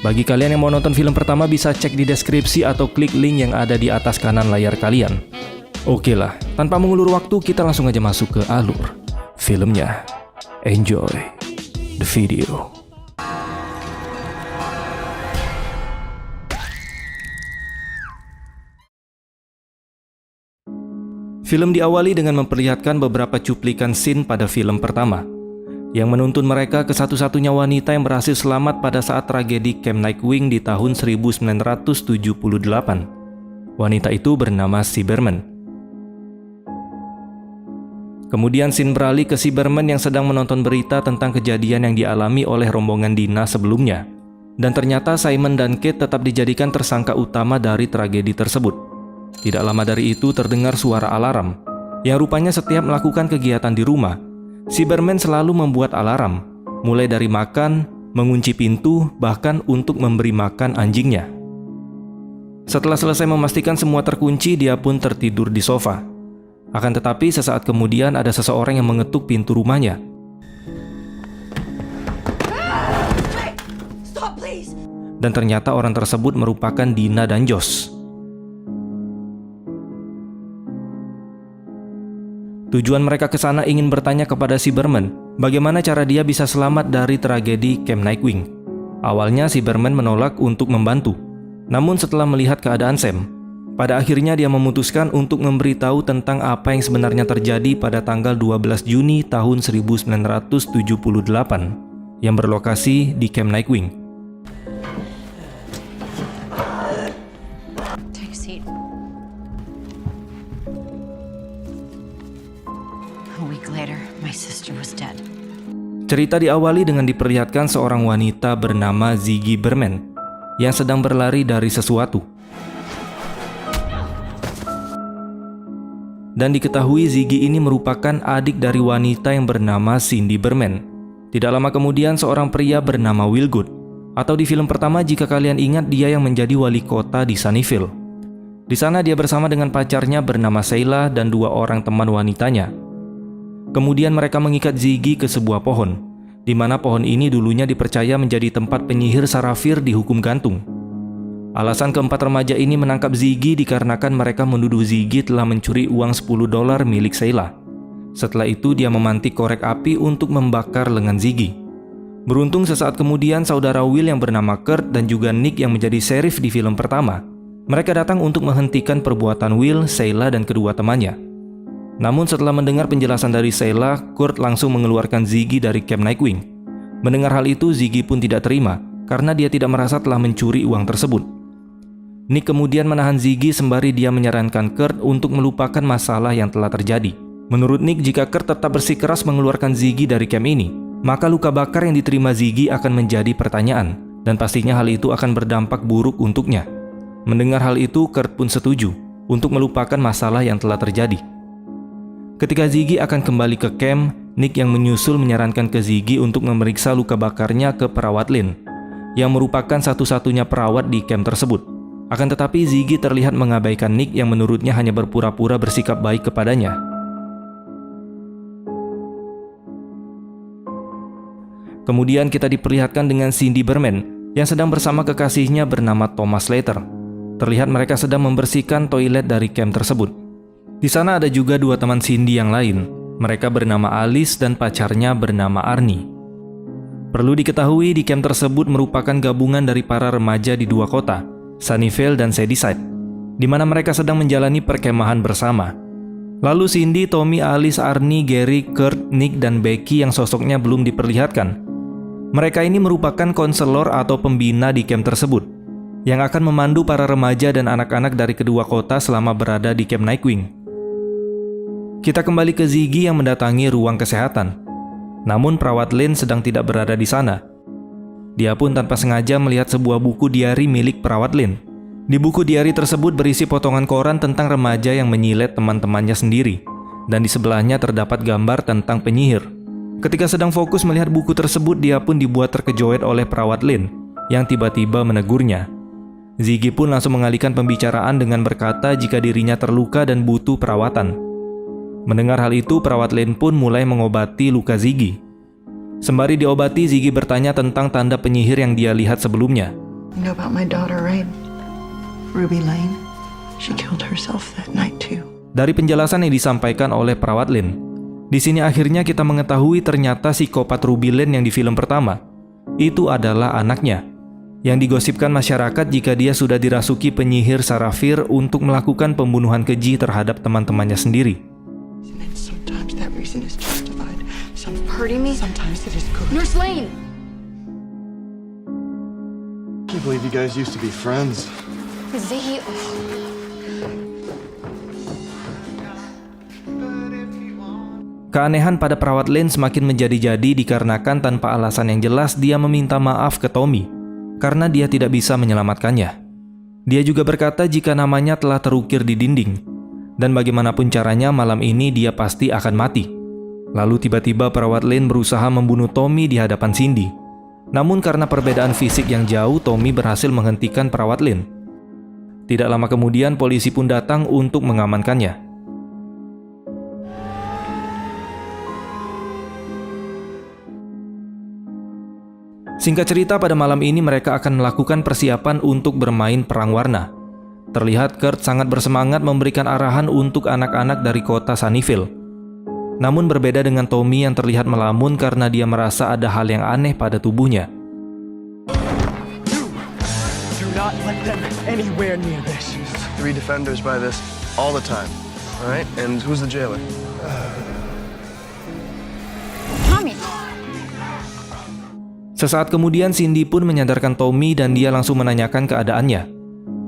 Speaker 2: Bagi kalian yang mau nonton film pertama bisa cek di deskripsi atau klik link yang ada di atas kanan layar kalian. Oke lah, tanpa mengulur waktu kita langsung aja masuk ke alur filmnya. Enjoy the video. Film diawali dengan memperlihatkan beberapa cuplikan scene pada film pertama, yang menuntun mereka ke satu-satunya wanita yang berhasil selamat pada saat tragedi Camp Nightwing di tahun 1978. Wanita itu bernama Cyberman. Kemudian scene beralih ke Cyberman yang sedang menonton berita tentang kejadian yang dialami oleh rombongan Dina sebelumnya. Dan ternyata Simon dan Kate tetap dijadikan tersangka utama dari tragedi tersebut. Tidak lama dari itu terdengar suara alarm, yang rupanya setiap melakukan kegiatan di rumah, Cyberman selalu membuat alarm, mulai dari makan, mengunci pintu, bahkan untuk memberi makan anjingnya. Setelah selesai memastikan semua terkunci, dia pun tertidur di sofa. Akan tetapi sesaat kemudian ada seseorang yang mengetuk pintu rumahnya. dan ternyata orang tersebut merupakan Dina dan Josh. Tujuan mereka ke sana ingin bertanya kepada si Berman bagaimana cara dia bisa selamat dari tragedi Camp Nightwing. Awalnya si Berman menolak untuk membantu, namun setelah melihat keadaan Sam, pada akhirnya dia memutuskan untuk memberitahu tentang apa yang sebenarnya terjadi pada tanggal 12 Juni tahun 1978 yang berlokasi di Camp Nightwing.
Speaker 3: Take a seat. A week later, my sister was dead.
Speaker 2: Cerita diawali dengan diperlihatkan seorang wanita bernama Ziggy Berman yang sedang berlari dari sesuatu. Dan diketahui Ziggy ini merupakan adik dari wanita yang bernama Cindy Berman. Tidak lama kemudian seorang pria bernama Will Good, atau di film pertama jika kalian ingat dia yang menjadi wali kota di Sunnyvale. Di sana dia bersama dengan pacarnya bernama Sheila dan 2 orang teman wanitanya. Kemudian mereka mengikat Ziggy ke sebuah pohon, di mana pohon ini dulunya dipercaya menjadi tempat penyihir Sarafir dihukum gantung. Alasan keempat remaja ini menangkap Ziggy dikarenakan mereka menuduh Ziggy telah mencuri uang $10 milik Sheila. Setelah itu dia memantik korek api untuk membakar lengan Ziggy. Beruntung sesaat kemudian saudara Will yang bernama Kurt dan juga Nick yang menjadi sheriff di film pertama, mereka datang untuk menghentikan perbuatan Will, Sheila dan kedua temannya. Namun setelah mendengar penjelasan dari Sheila, Kurt langsung mengeluarkan Ziggy dari Camp Nightwing. Mendengar hal itu, Ziggy pun tidak terima karena dia tidak merasa telah mencuri uang tersebut. Nick kemudian menahan Ziggy sembari dia menyarankan Kurt untuk melupakan masalah yang telah terjadi. Menurut Nick, jika Kurt tetap bersikeras mengeluarkan Ziggy dari camp ini, maka luka bakar yang diterima Ziggy akan menjadi pertanyaan, dan pastinya hal itu akan berdampak buruk untuknya. Mendengar hal itu, Kurt pun setuju untuk melupakan masalah yang telah terjadi. Ketika Ziggy akan kembali ke camp, Nick yang menyusul menyarankan ke Ziggy untuk memeriksa luka bakarnya ke perawat Lynn, yang merupakan satu-satunya perawat di camp tersebut. Akan tetapi Ziggy terlihat mengabaikan Nick yang menurutnya hanya berpura-pura bersikap baik kepadanya. Kemudian kita diperlihatkan dengan Cindy Berman yang sedang bersama kekasihnya bernama Thomas Slater. Terlihat mereka sedang membersihkan toilet dari camp tersebut. Di sana ada juga 2 teman Cindy yang lain. Mereka bernama Alice dan pacarnya bernama Arnie. Perlu diketahui di camp tersebut merupakan gabungan dari para remaja di 2 kota, Sunnyvale dan Shadyside, di mana mereka sedang menjalani perkemahan bersama. Lalu Cindy, Tommy, Alice, Arnie, Gary, Kurt, Nick, dan Becky yang sosoknya belum diperlihatkan. Mereka ini merupakan konselor atau pembina di camp tersebut, yang akan memandu para remaja dan anak-anak dari kedua kota selama berada di Camp Nightwing. Kita kembali ke Ziggy yang mendatangi ruang kesehatan. Namun perawat Lynn sedang tidak berada di sana. Dia pun tanpa sengaja melihat sebuah buku diari milik perawat Lynn. Di buku diari tersebut berisi potongan koran tentang remaja yang menyilet teman-temannya sendiri, dan di sebelahnya terdapat gambar tentang penyihir. Ketika sedang fokus melihat buku tersebut, dia pun dibuat terkejut oleh perawat Lynn yang tiba-tiba menegurnya. Ziggy pun langsung mengalihkan pembicaraan dengan berkata jika dirinya terluka dan butuh perawatan. Mendengar hal itu, perawat Lynn pun mulai mengobati luka Ziggy. Sembari diobati, Ziggy bertanya tentang tanda penyihir yang dia lihat sebelumnya.
Speaker 5: You know about my daughter, right? Ruby Lane. She killed herself that night too.
Speaker 2: Dari penjelasan yang disampaikan oleh perawat Lynn, di sini akhirnya kita mengetahui ternyata psikopat Ruby Lane yang di film pertama itu adalah anaknya, yang digosipkan masyarakat jika dia sudah dirasuki penyihir Sarafir untuk melakukan pembunuhan keji terhadap teman-temannya sendiri.
Speaker 5: And sometimes that reason is justified.
Speaker 3: Hurting me?
Speaker 5: Sometimes it is good.
Speaker 3: Nurse Lane!
Speaker 6: I can't believe you guys used to be friends.
Speaker 3: Ziggy...
Speaker 2: Keanehan pada perawat Lane semakin menjadi-jadi dikarenakan tanpa alasan yang jelas dia meminta maaf ke Tommy karena dia tidak bisa menyelamatkannya. Dia juga berkata jika namanya telah terukir di dinding dan bagaimanapun caranya malam ini dia pasti akan mati. Lalu tiba-tiba perawat Lane berusaha membunuh Tommy di hadapan Cindy. Namun karena perbedaan fisik yang jauh, Tommy berhasil menghentikan perawat Lane. Tidak lama kemudian polisi pun datang untuk mengamankannya. Singkat cerita, pada malam ini mereka akan melakukan persiapan untuk bermain perang warna. Terlihat Kurt sangat bersemangat memberikan arahan untuk anak-anak dari kota Sunnyvale. Namun berbeda dengan Tommy yang terlihat melamun karena dia merasa ada hal yang aneh pada tubuhnya.
Speaker 6: Do not let them anywhere near this. 3 defenders by this all the time. All right? And who's the jailer?
Speaker 3: Tommy!
Speaker 2: Sesaat kemudian Cindy pun menyadarkan Tommy dan dia langsung menanyakan keadaannya.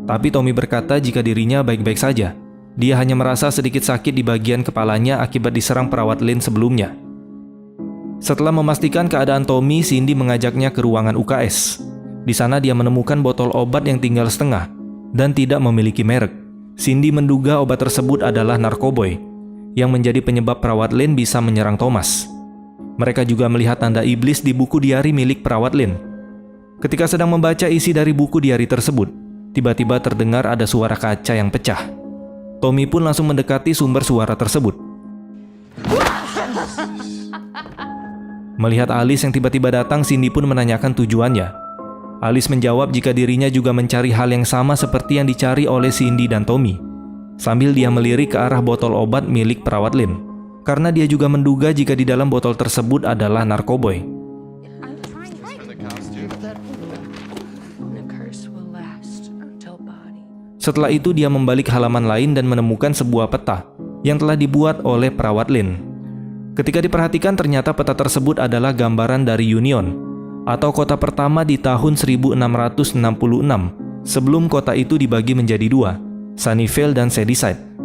Speaker 2: Tapi Tommy berkata jika dirinya baik-baik saja. Dia hanya merasa sedikit sakit di bagian kepalanya akibat diserang perawat Lynn sebelumnya. Setelah memastikan keadaan Tommy, Cindy mengajaknya ke ruangan UKS. Di sana dia menemukan botol obat yang tinggal setengah dan tidak memiliki merek. Cindy menduga obat tersebut adalah narkoboy yang menjadi penyebab perawat Lynn bisa menyerang Thomas. Mereka juga melihat tanda iblis di buku diari milik perawat Lynn. Ketika sedang membaca isi dari buku diari tersebut, tiba-tiba terdengar ada suara kaca yang pecah. Tommy pun langsung mendekati sumber suara tersebut. Melihat Alice yang tiba-tiba datang, Cindy pun menanyakan tujuannya. Alice menjawab jika dirinya juga mencari hal yang sama seperti yang dicari oleh Cindy dan Tommy, sambil dia melirik ke arah botol obat milik perawat Lynn. Karena dia juga menduga jika di dalam botol tersebut adalah narkoboy. Setelah itu dia membalik halaman lain dan menemukan sebuah peta yang telah dibuat oleh perawat Lynn. Ketika diperhatikan, ternyata peta tersebut adalah gambaran dari Union, atau kota pertama di tahun 1666, sebelum kota itu dibagi menjadi 2, Sunnyvale dan Shadyside.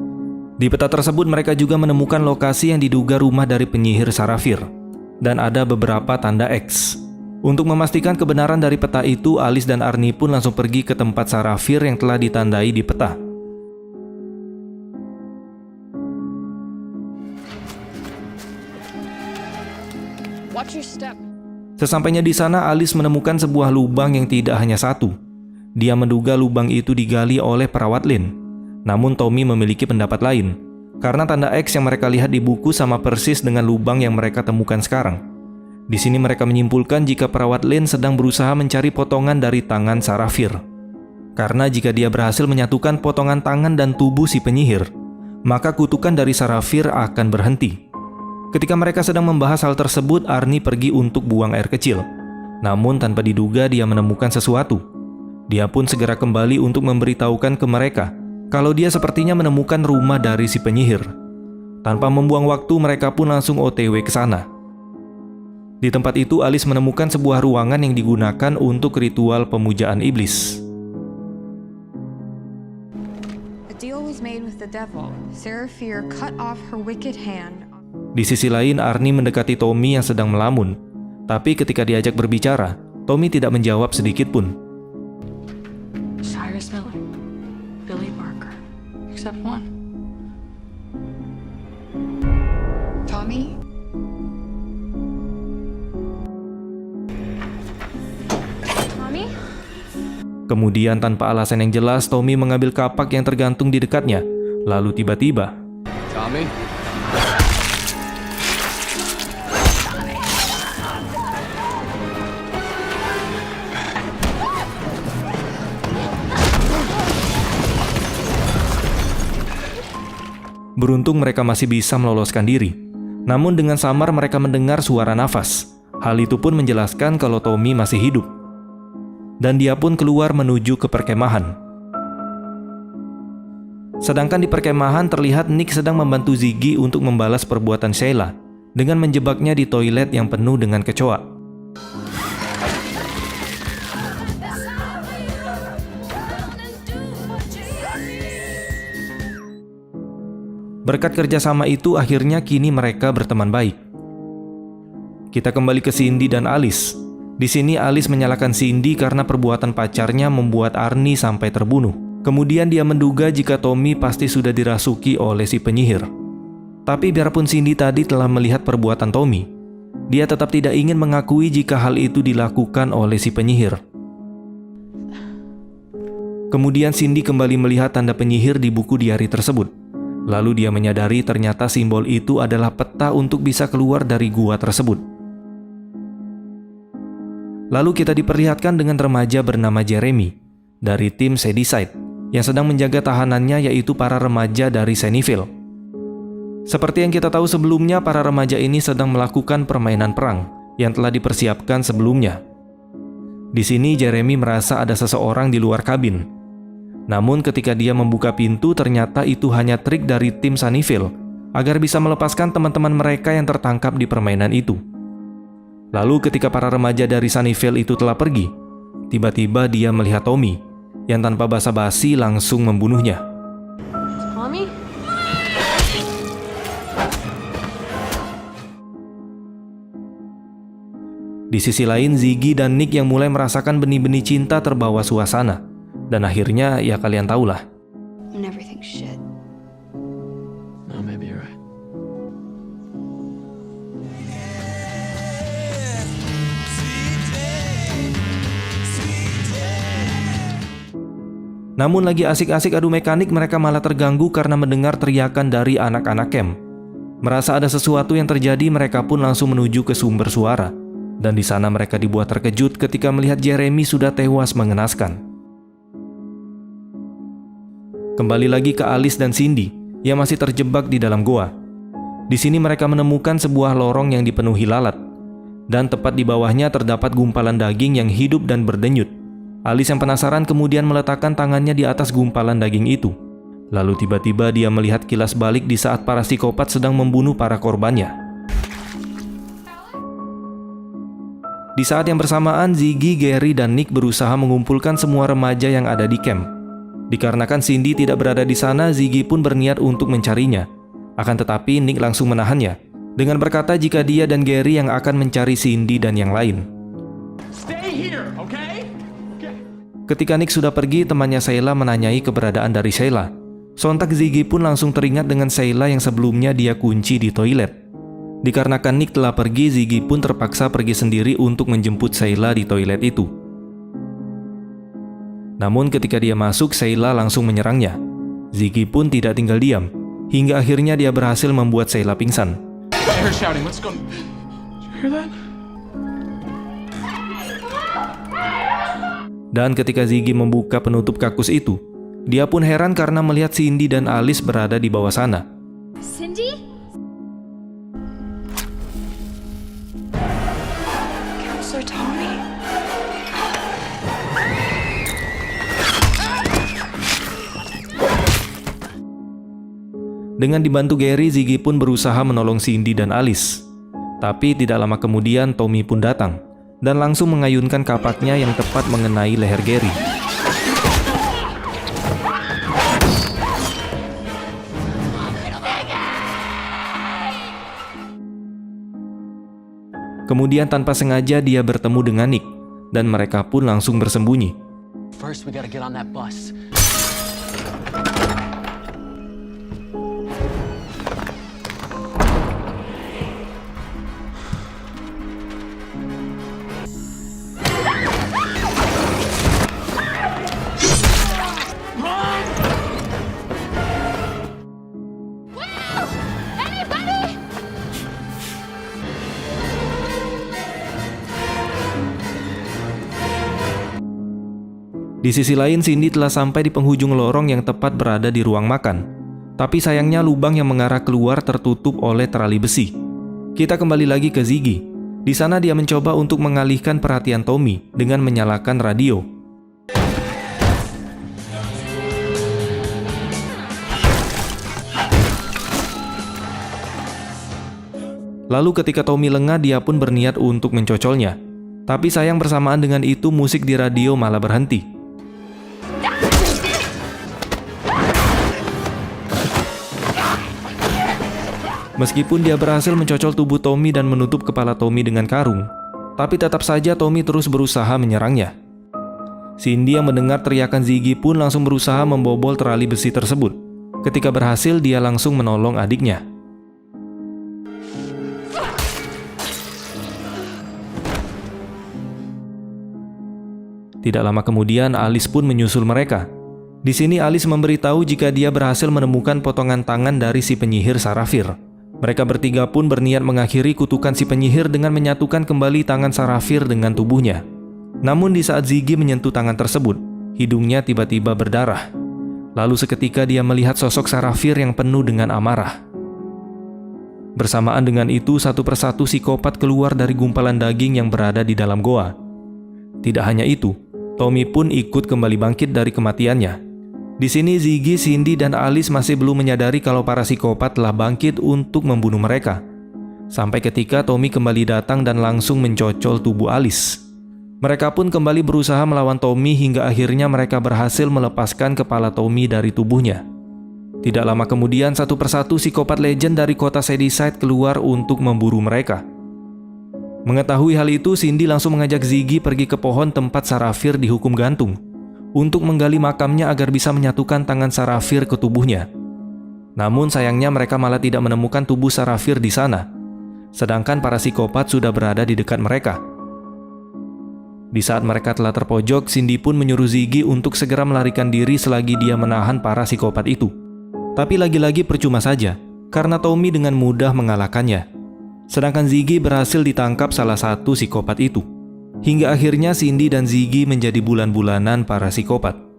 Speaker 2: Di peta tersebut mereka juga menemukan lokasi yang diduga rumah dari penyihir Sarafir, dan ada beberapa tanda X. Untuk memastikan kebenaran dari peta itu, Alice dan Arnie pun langsung pergi ke tempat Sarafir yang telah ditandai di peta.
Speaker 3: Watch your step.
Speaker 2: Sesampainya di sana, Alice menemukan sebuah lubang yang tidak hanya satu. Dia menduga lubang itu digali oleh perawat Lynn. Namun Tommy memiliki pendapat lain, karena tanda X yang mereka lihat di buku sama persis dengan lubang yang mereka temukan sekarang. Di sini mereka menyimpulkan jika perawat Lynn sedang berusaha mencari potongan dari tangan Sarafir. Karena jika dia berhasil menyatukan potongan tangan dan tubuh si penyihir, maka kutukan dari Sarafir akan berhenti. Ketika mereka sedang membahas hal tersebut, Arnie pergi untuk buang air kecil. Namun tanpa diduga dia menemukan sesuatu. Dia pun segera kembali untuk memberitahukan ke mereka kalau dia sepertinya menemukan rumah dari si penyihir. Tanpa membuang waktu, mereka pun langsung OTW ke sana. Di tempat itu, Alice menemukan sebuah ruangan yang digunakan untuk ritual pemujaan iblis.
Speaker 7: A deal was made with the devil. Sarafir cut off her wicked hand.
Speaker 2: Di sisi lain, Arnie mendekati Tommy yang sedang melamun. Tapi ketika diajak berbicara, Tommy tidak menjawab sedikit pun.
Speaker 7: Cyrus Miller, Billy Barker, except one. Tommy? Tommy?
Speaker 2: Kemudian tanpa alasan yang jelas, Tommy mengambil kapak yang tergantung di dekatnya. Lalu tiba-tiba,
Speaker 6: Tommy?
Speaker 2: beruntung mereka masih bisa meloloskan diri. Namun dengan samar mereka mendengar suara nafas. Hal itu pun menjelaskan kalau Tommy masih hidup. Dan dia pun keluar menuju ke perkemahan. Sedangkan di perkemahan terlihat Nick sedang membantu Ziggy untuk membalas perbuatan Sheila dengan menjebaknya di toilet yang penuh dengan kecoa. Berkat kerjasama itu, akhirnya kini mereka berteman baik. Kita kembali ke Cindy dan Alice. Di sini Alice menyalahkan Cindy karena perbuatan pacarnya membuat Arnie sampai terbunuh. Kemudian dia menduga jika Tommy pasti sudah dirasuki oleh si penyihir. Tapi biarpun Cindy tadi telah melihat perbuatan Tommy, dia tetap tidak ingin mengakui jika hal itu dilakukan oleh si penyihir. Kemudian Cindy kembali melihat tanda penyihir di buku diari tersebut. Lalu dia menyadari ternyata simbol itu adalah peta untuk bisa keluar dari gua tersebut. Lalu kita diperlihatkan dengan remaja bernama Jeremy dari tim Shadyside yang sedang menjaga tahanannya, yaitu para remaja dari Sunnyvale. Seperti yang kita tahu sebelumnya, para remaja ini sedang melakukan permainan perang yang telah dipersiapkan sebelumnya. Di sini Jeremy merasa ada seseorang di luar kabin. Namun ketika dia membuka pintu, ternyata itu hanya trik dari tim Sunnyvale agar bisa melepaskan teman-teman mereka yang tertangkap di permainan itu. Lalu ketika para remaja dari Sunnyvale itu telah pergi, tiba-tiba dia melihat Tommy yang tanpa basa-basi langsung membunuhnya.
Speaker 3: Tommy?
Speaker 2: Di sisi lain, Ziggy dan Nick yang mulai merasakan benih-benih cinta terbawa suasana. Dan akhirnya, ya kalian tahulah.
Speaker 7: And everything's shit.
Speaker 6: No, maybe you're right.
Speaker 2: Namun lagi asik-asik adu mekanik, mereka malah terganggu karena mendengar teriakan dari anak-anak camp. Merasa ada sesuatu yang terjadi, mereka pun langsung menuju ke sumber suara. Dan di sana mereka dibuat terkejut ketika melihat Jeremy sudah tewas mengenaskan. Kembali lagi ke Alice dan Cindy yang masih terjebak di dalam goa. Di sini mereka menemukan sebuah lorong yang dipenuhi lalat. Dan tepat di bawahnya terdapat gumpalan daging yang hidup dan berdenyut. Alice yang penasaran kemudian meletakkan tangannya di atas gumpalan daging itu. Lalu tiba-tiba dia melihat kilas balik di saat para psikopat sedang membunuh para korbannya. Di saat yang bersamaan, Ziggy, Gary, dan Nick berusaha mengumpulkan semua remaja yang ada di camp. Dikarenakan Cindy tidak berada di sana, Ziggy pun berniat untuk mencarinya. Akan tetapi Nick langsung menahannya dengan berkata jika dia dan Gary yang akan mencari Cindy dan yang lain.
Speaker 4: Stay here, okay?
Speaker 2: Ketika Nick sudah pergi, temannya Sheila menanyai keberadaan dari Sheila. Sontak Ziggy pun langsung teringat dengan Sheila yang sebelumnya dia kunci di toilet. Dikarenakan Nick telah pergi, Ziggy pun terpaksa pergi sendiri untuk menjemput Sheila di toilet itu. Namun ketika dia masuk, Sheila langsung menyerangnya. Ziggy pun tidak tinggal diam, hingga akhirnya dia berhasil membuat Sheila pingsan.
Speaker 4: I heard shouting. What's going on? Did you hear that?
Speaker 2: Dan ketika Ziggy membuka penutup kakus itu, dia pun heran karena melihat Cindy dan Alice berada di bawah sana.
Speaker 3: Cindy?
Speaker 5: Counselor Tommy.
Speaker 2: Dengan dibantu Gary, Ziggy pun berusaha menolong Cindy dan Alice. Tapi tidak lama kemudian Tommy pun datang dan langsung mengayunkan kapaknya yang tepat mengenai leher Gary. Kemudian tanpa sengaja dia bertemu dengan Nick dan mereka pun langsung bersembunyi.
Speaker 6: First, we gotta get on that bus.
Speaker 2: Di sisi lain, Cindy telah sampai di penghujung lorong yang tepat berada di ruang makan. Tapi sayangnya lubang yang mengarah keluar tertutup oleh terali besi. Kita kembali lagi ke Ziggy. Di sana dia mencoba untuk mengalihkan perhatian Tommy dengan menyalakan radio. Lalu ketika Tommy lengah, dia pun berniat untuk mencocolnya. Tapi sayang bersamaan dengan itu musik di radio malah berhenti. Meskipun dia berhasil mencocol tubuh Tommy dan menutup kepala Tommy dengan karung, tapi tetap saja Tommy terus berusaha menyerangnya. Cindy yang mendengar teriakan Ziggy pun langsung berusaha membobol terali besi tersebut. Ketika berhasil, dia langsung menolong adiknya. Tidak lama kemudian, Alice pun menyusul mereka. Di sini Alice memberitahu jika dia berhasil menemukan potongan tangan dari si penyihir Sarafir. Mereka bertiga pun berniat mengakhiri kutukan si penyihir dengan menyatukan kembali tangan Sarafir dengan tubuhnya. Namun di saat Ziggy menyentuh tangan tersebut, hidungnya tiba-tiba berdarah. Lalu seketika dia melihat sosok Sarafir yang penuh dengan amarah. Bersamaan dengan itu, satu persatu psikopat keluar dari gumpalan daging yang berada di dalam goa. Tidak hanya itu, Tommy pun ikut kembali bangkit dari kematiannya. Di sini Ziggy, Cindy, dan Alice masih belum menyadari kalau para psikopat telah bangkit untuk membunuh mereka. Sampai ketika Tommy kembali datang dan langsung mencocol tubuh Alice. Mereka pun kembali berusaha melawan Tommy hingga akhirnya mereka berhasil melepaskan kepala Tommy dari tubuhnya. Tidak lama kemudian, satu persatu psikopat legend dari kota Shadyside keluar untuk memburu mereka. Mengetahui hal itu, Cindy langsung mengajak Ziggy pergi ke pohon tempat Sarafir dihukum gantung untuk menggali makamnya agar bisa menyatukan tangan Sarafir ke tubuhnya. Namun sayangnya mereka malah tidak menemukan tubuh Sarafir di sana, sedangkan para psikopat sudah berada di dekat mereka. Di saat mereka telah terpojok, Cindy pun menyuruh Ziggy untuk segera melarikan diri selagi dia menahan para psikopat itu. Tapi lagi-lagi percuma saja, karena Tommy dengan mudah mengalahkannya. Sedangkan Ziggy berhasil ditangkap salah satu psikopat itu. Hingga akhirnya Cindy dan Ziggy menjadi bulan-bulanan para psikopat.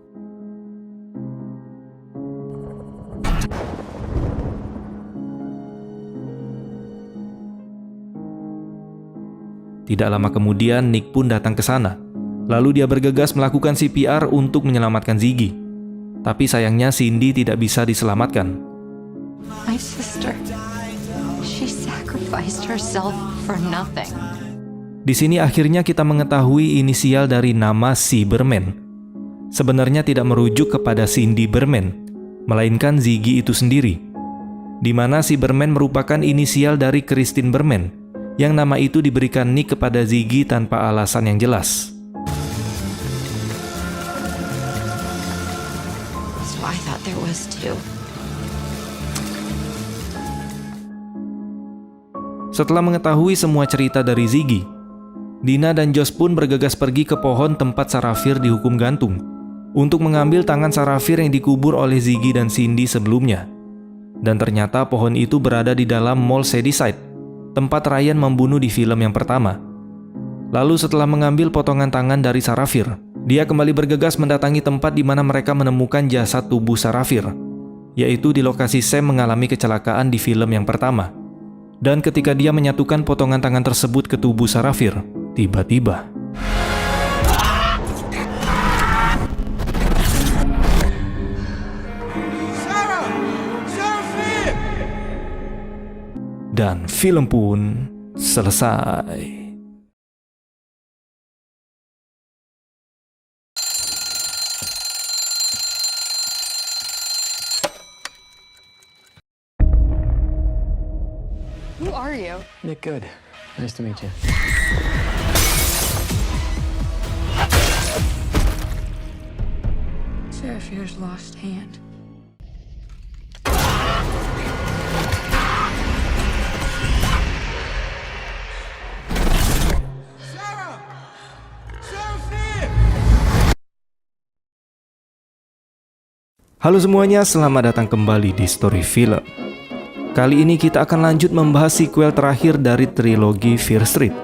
Speaker 2: Tidak lama kemudian, Nick pun datang ke sana. Lalu dia bergegas melakukan CPR untuk menyelamatkan Ziggy. Tapi sayangnya Cindy tidak bisa diselamatkan.
Speaker 3: My sister. She sacrificed herself for nothing.
Speaker 2: Di sini akhirnya kita mengetahui inisial dari nama Cyberman. Sebenarnya tidak merujuk kepada Cindy Berman, melainkan Ziggy itu sendiri. Di mana Cyberman merupakan inisial dari Christine Berman, yang nama itu diberikan Nick kepada Ziggy tanpa alasan yang jelas.
Speaker 3: So I thought there was two.
Speaker 2: Setelah mengetahui semua cerita dari Ziggy, Dina dan Josh pun bergegas pergi ke pohon tempat Sarafir dihukum gantung untuk mengambil tangan Sarafir yang dikubur oleh Ziggy dan Cindy sebelumnya. Dan ternyata pohon itu berada di dalam Mall Shadyside, tempat Ryan membunuh di film yang pertama. Lalu setelah mengambil potongan tangan dari Sarafir, dia kembali bergegas mendatangi tempat di mana mereka menemukan jasad tubuh Sarafir, yaitu di lokasi Sam mengalami kecelakaan di film yang pertama. Dan ketika dia menyatukan potongan tangan tersebut ke tubuh Sarafir, tiba-tiba dan film pun selesai.
Speaker 7: Who are you?
Speaker 6: Nick, good. Nice to meet you.
Speaker 7: Sarafir's lost hand.
Speaker 2: Halo semuanya, selamat datang kembali di Story Film. Kali ini kita akan lanjut membahas sequel terakhir dari trilogi Fear Street.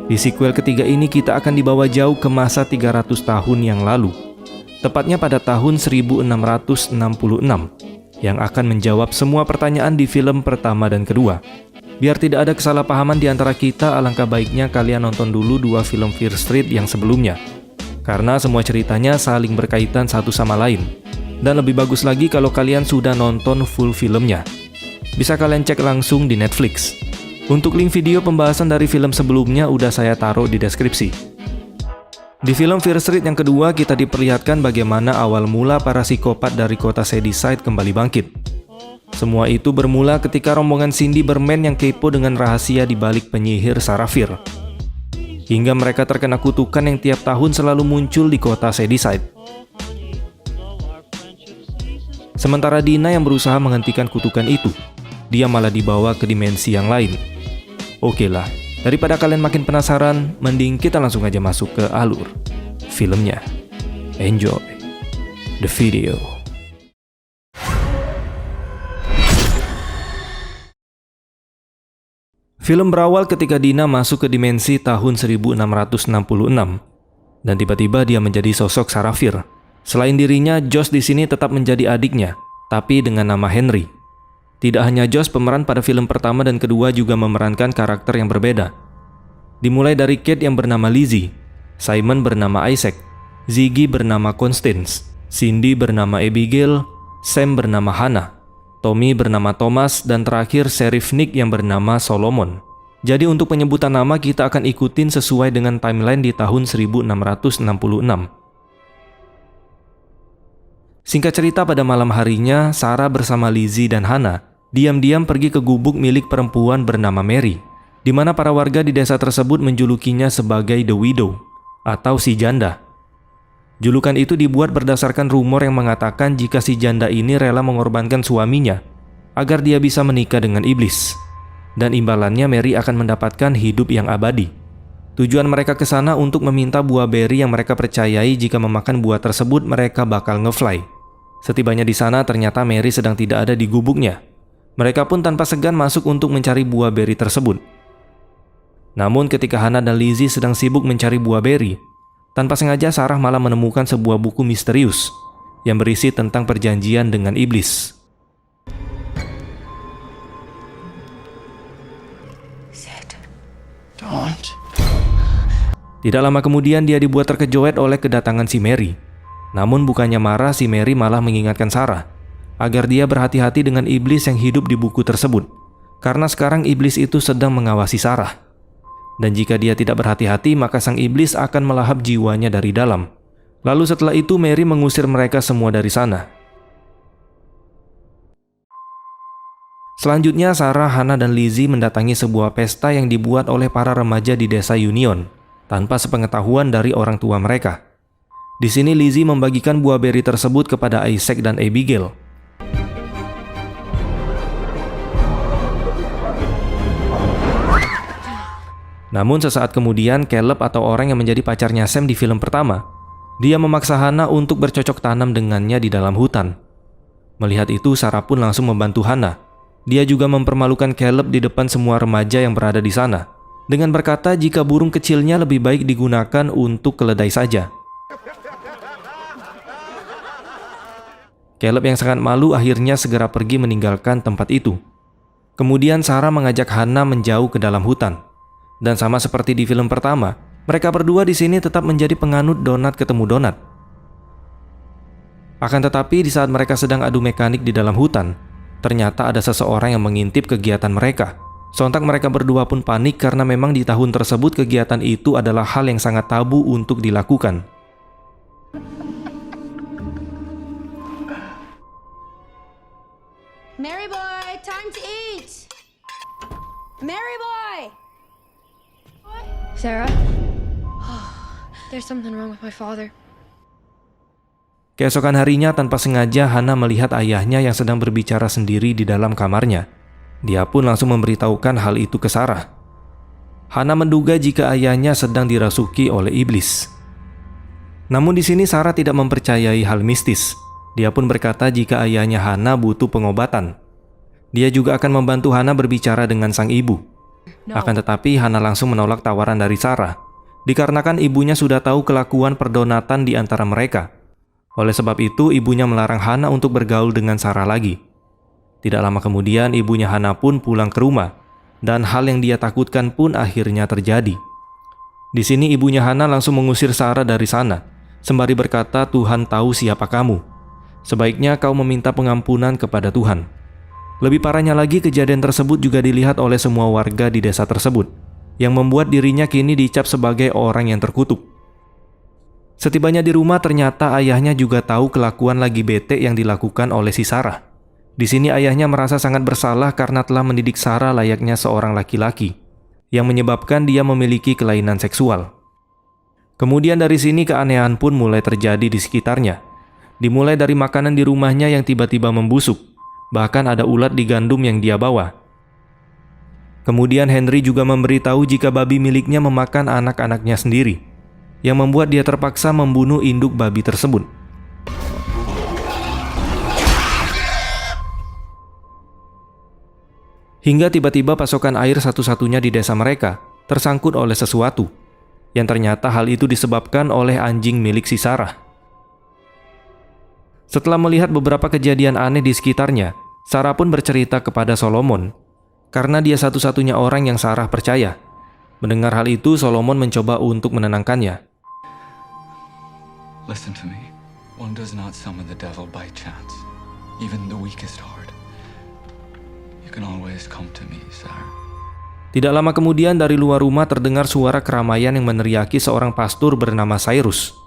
Speaker 2: Di sequel ketiga ini kita akan dibawa jauh ke masa 300 tahun yang lalu, tepatnya pada tahun 1666, yang akan menjawab semua pertanyaan di film pertama dan kedua. Biar tidak ada kesalahpahaman di antara kita, alangkah baiknya kalian nonton dulu dua film Fear Street yang sebelumnya, karena semua ceritanya saling berkaitan satu sama lain. Dan lebih bagus lagi kalau kalian sudah nonton full filmnya. Bisa kalian cek langsung di Netflix. Untuk link video pembahasan dari film sebelumnya udah saya taruh di deskripsi. Di film Fear Street yang kedua, kita diperlihatkan bagaimana awal mula para psikopat dari kota Shadyside kembali bangkit. Semua itu bermula ketika rombongan Cindy Berman yang kepo dengan rahasia di balik penyihir Sarafir. Hingga mereka terkena kutukan yang tiap tahun selalu muncul di kota Shadyside. Sementara Dina yang berusaha menghentikan kutukan itu, dia malah dibawa ke dimensi yang lain. Oke lah, daripada kalian makin penasaran, mending kita langsung aja masuk ke alur filmnya. Enjoy the video. Film berawal ketika Dina masuk ke dimensi tahun 1666, Dan tiba-tiba dia menjadi sosok Sarah Fier. Selain dirinya, Josh di sini tetap menjadi adiknya, tapi dengan nama Henry. Tidak hanya Josh, pemeran pada film pertama dan kedua juga memerankan karakter yang berbeda. Dimulai dari Kate yang bernama Lizzie, Simon bernama Isaac, Ziggy bernama Constance, Cindy bernama Abigail, Sam bernama Hannah, Tommy bernama Thomas, dan terakhir Sheriff Nick yang bernama Solomon. Jadi untuk penyebutan nama kita akan ikutin sesuai dengan timeline di tahun 1666. Singkat cerita, pada malam harinya, Sarah bersama Lizzie dan Hannah diam-diam pergi ke gubuk milik perempuan bernama Mary, di mana para warga di desa tersebut menjulukinya sebagai The Widow, atau si janda. Julukan itu dibuat berdasarkan rumor yang mengatakan jika si janda ini rela mengorbankan suaminya agar dia bisa menikah dengan iblis. Dan imbalannya Mary akan mendapatkan hidup yang abadi. Tujuan mereka ke sana untuk meminta buah beri yang mereka percayai jika memakan buah tersebut mereka bakal ngefly. Setibanya di sana ternyata Mary sedang tidak ada di gubuknya. Mereka pun tanpa segan masuk untuk mencari buah beri tersebut. Namun ketika Hannah dan Lizzie sedang sibuk mencari buah beri, tanpa sengaja Sarah malah menemukan sebuah buku misterius yang berisi tentang perjanjian dengan iblis.
Speaker 5: Don't.
Speaker 2: Tidak lama kemudian dia dibuat terkejut oleh kedatangan si Mary. Namun bukannya marah, si Mary malah mengingatkan Sarah agar dia berhati-hati dengan iblis yang hidup di buku tersebut, karena sekarang iblis itu sedang mengawasi Sarah. Dan jika dia tidak berhati-hati, maka sang iblis akan melahap jiwanya dari dalam. Lalu setelah itu Mary mengusir mereka semua dari sana. Selanjutnya Sarah, Hannah, dan Lizzie mendatangi sebuah pesta yang dibuat oleh para remaja di desa Union tanpa sepengetahuan dari orang tua mereka. Di sini Lizzie membagikan buah beri tersebut kepada Isaac dan Abigail. Namun sesaat kemudian Caleb, atau orang yang menjadi pacarnya Sam di film pertama, dia memaksa Hannah untuk bercocok tanam dengannya di dalam hutan. Melihat itu, Sarah pun langsung membantu Hannah. Dia juga mempermalukan Caleb di depan semua remaja yang berada di sana, dengan berkata jika burung kecilnya lebih baik digunakan untuk keledai saja. Caleb yang sangat malu akhirnya segera pergi meninggalkan tempat itu. Kemudian Sarah mengajak Hannah menjauh ke dalam hutan. Dan sama seperti di film pertama, mereka berdua di sini tetap menjadi penganut donat ketemu donat. Akan tetapi di saat mereka sedang adu mekanik di dalam hutan, ternyata ada seseorang yang mengintip kegiatan mereka. Sontak mereka berdua pun panik karena memang di tahun tersebut kegiatan itu adalah hal yang sangat tabu untuk dilakukan.
Speaker 3: Mary boy, time to eat! Mary boy! Sarah? There's something wrong with my father.
Speaker 2: Keesokan harinya tanpa sengaja Hannah melihat ayahnya yang sedang berbicara sendiri di dalam kamarnya. Dia pun langsung memberitahukan hal itu ke Sarah. Hannah menduga jika ayahnya sedang dirasuki oleh iblis. Namun di sini Sarah tidak mempercayai hal mistis. Dia pun berkata jika ayahnya Hannah butuh pengobatan. Dia juga akan membantu Hannah berbicara dengan sang ibu. Akan tetapi Hannah langsung menolak tawaran dari Sarah, dikarenakan ibunya sudah tahu kelakuan perdonatan di antara mereka. Oleh sebab itu, ibunya melarang Hannah untuk bergaul dengan Sarah lagi. Tidak lama kemudian, ibunya Hannah pun pulang ke rumah, dan hal yang dia takutkan pun akhirnya terjadi. Di sini ibunya Hannah langsung mengusir Sarah dari sana, sembari berkata, "Tuhan tahu siapa kamu. Sebaiknya kau meminta pengampunan kepada Tuhan." Lebih parahnya lagi, kejadian tersebut juga dilihat oleh semua warga di desa tersebut, yang membuat dirinya kini dicap sebagai orang yang terkutuk. Setibanya di rumah, ternyata ayahnya juga tahu kelakuan lagi bete yang dilakukan oleh si Sarah. Di sini ayahnya merasa sangat bersalah karena telah mendidik Sarah layaknya seorang laki-laki, yang menyebabkan dia memiliki kelainan seksual. Kemudian dari sini keanehan pun mulai terjadi di sekitarnya. Dimulai dari makanan di rumahnya yang tiba-tiba membusuk, bahkan ada ulat di gandum yang dia bawa. Kemudian Henry juga memberitahu jika babi miliknya memakan anak-anaknya sendiri, yang membuat dia terpaksa membunuh induk babi tersebut. Hingga tiba-tiba pasokan air satu-satunya di desa mereka tersangkut oleh sesuatu. yang ternyata hal itu disebabkan oleh anjing milik si Sarah. Setelah melihat beberapa kejadian aneh di sekitarnya, Sarah pun bercerita kepada Solomon, karena dia satu-satunya orang yang Sarah percaya. Mendengar hal itu, Solomon mencoba untuk menenangkannya.
Speaker 8: Listen to me. One does not summon the devil by chance, even the weakest heart. You can always come to me, Sarah.
Speaker 2: Tidak lama kemudian dari luar rumah terdengar suara keramaian yang meneriaki seorang pastor bernama Cyrus.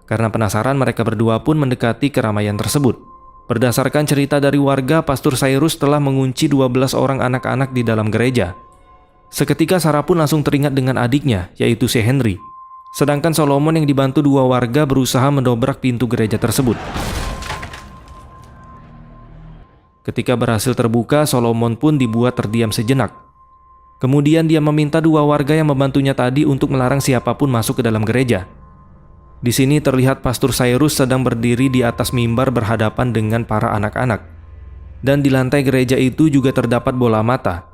Speaker 2: Karena penasaran, mereka berdua pun mendekati keramaian tersebut. Berdasarkan cerita dari warga, Pastor Cyrus telah mengunci 12 orang anak-anak di dalam gereja. Seketika Sarah pun langsung teringat dengan adiknya, yaitu si Henry. Sedangkan Solomon yang dibantu 2 warga berusaha mendobrak pintu gereja tersebut. Ketika berhasil terbuka, Solomon pun dibuat terdiam sejenak. Kemudian dia meminta 2 warga yang membantunya tadi untuk melarang siapapun masuk ke dalam gereja. Di sini terlihat Pastor Cyrus sedang berdiri di atas mimbar berhadapan dengan para anak-anak. Dan di lantai gereja itu juga terdapat bola mata.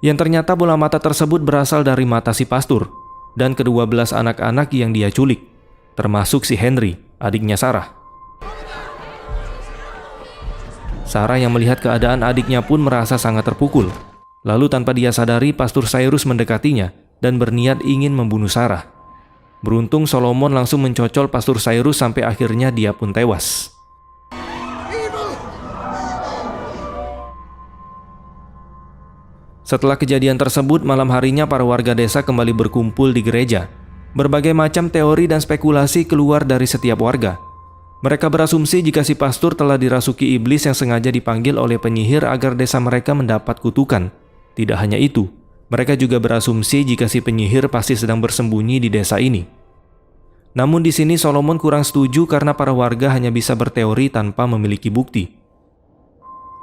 Speaker 2: Yang ternyata bola mata tersebut berasal dari mata si pastor dan ke-12 anak-anak yang dia culik, termasuk si Henry, adiknya Sarah. Sarah yang melihat keadaan adiknya pun merasa sangat terpukul. Lalu tanpa dia sadari, Pastor Cyrus mendekatinya dan berniat ingin membunuh Sarah. Beruntung Solomon langsung mencocol Pastor Cyrus sampai akhirnya dia pun tewas. Setelah kejadian tersebut, malam harinya para warga desa kembali berkumpul di gereja. Berbagai macam teori dan spekulasi keluar dari setiap warga. Mereka berasumsi jika si pastor telah dirasuki iblis yang sengaja dipanggil oleh penyihir agar desa mereka mendapat kutukan. Tidak hanya itu, mereka juga berasumsi jika si penyihir pasti sedang bersembunyi di desa ini. Namun di sini Solomon kurang setuju karena para warga hanya bisa berteori tanpa memiliki bukti.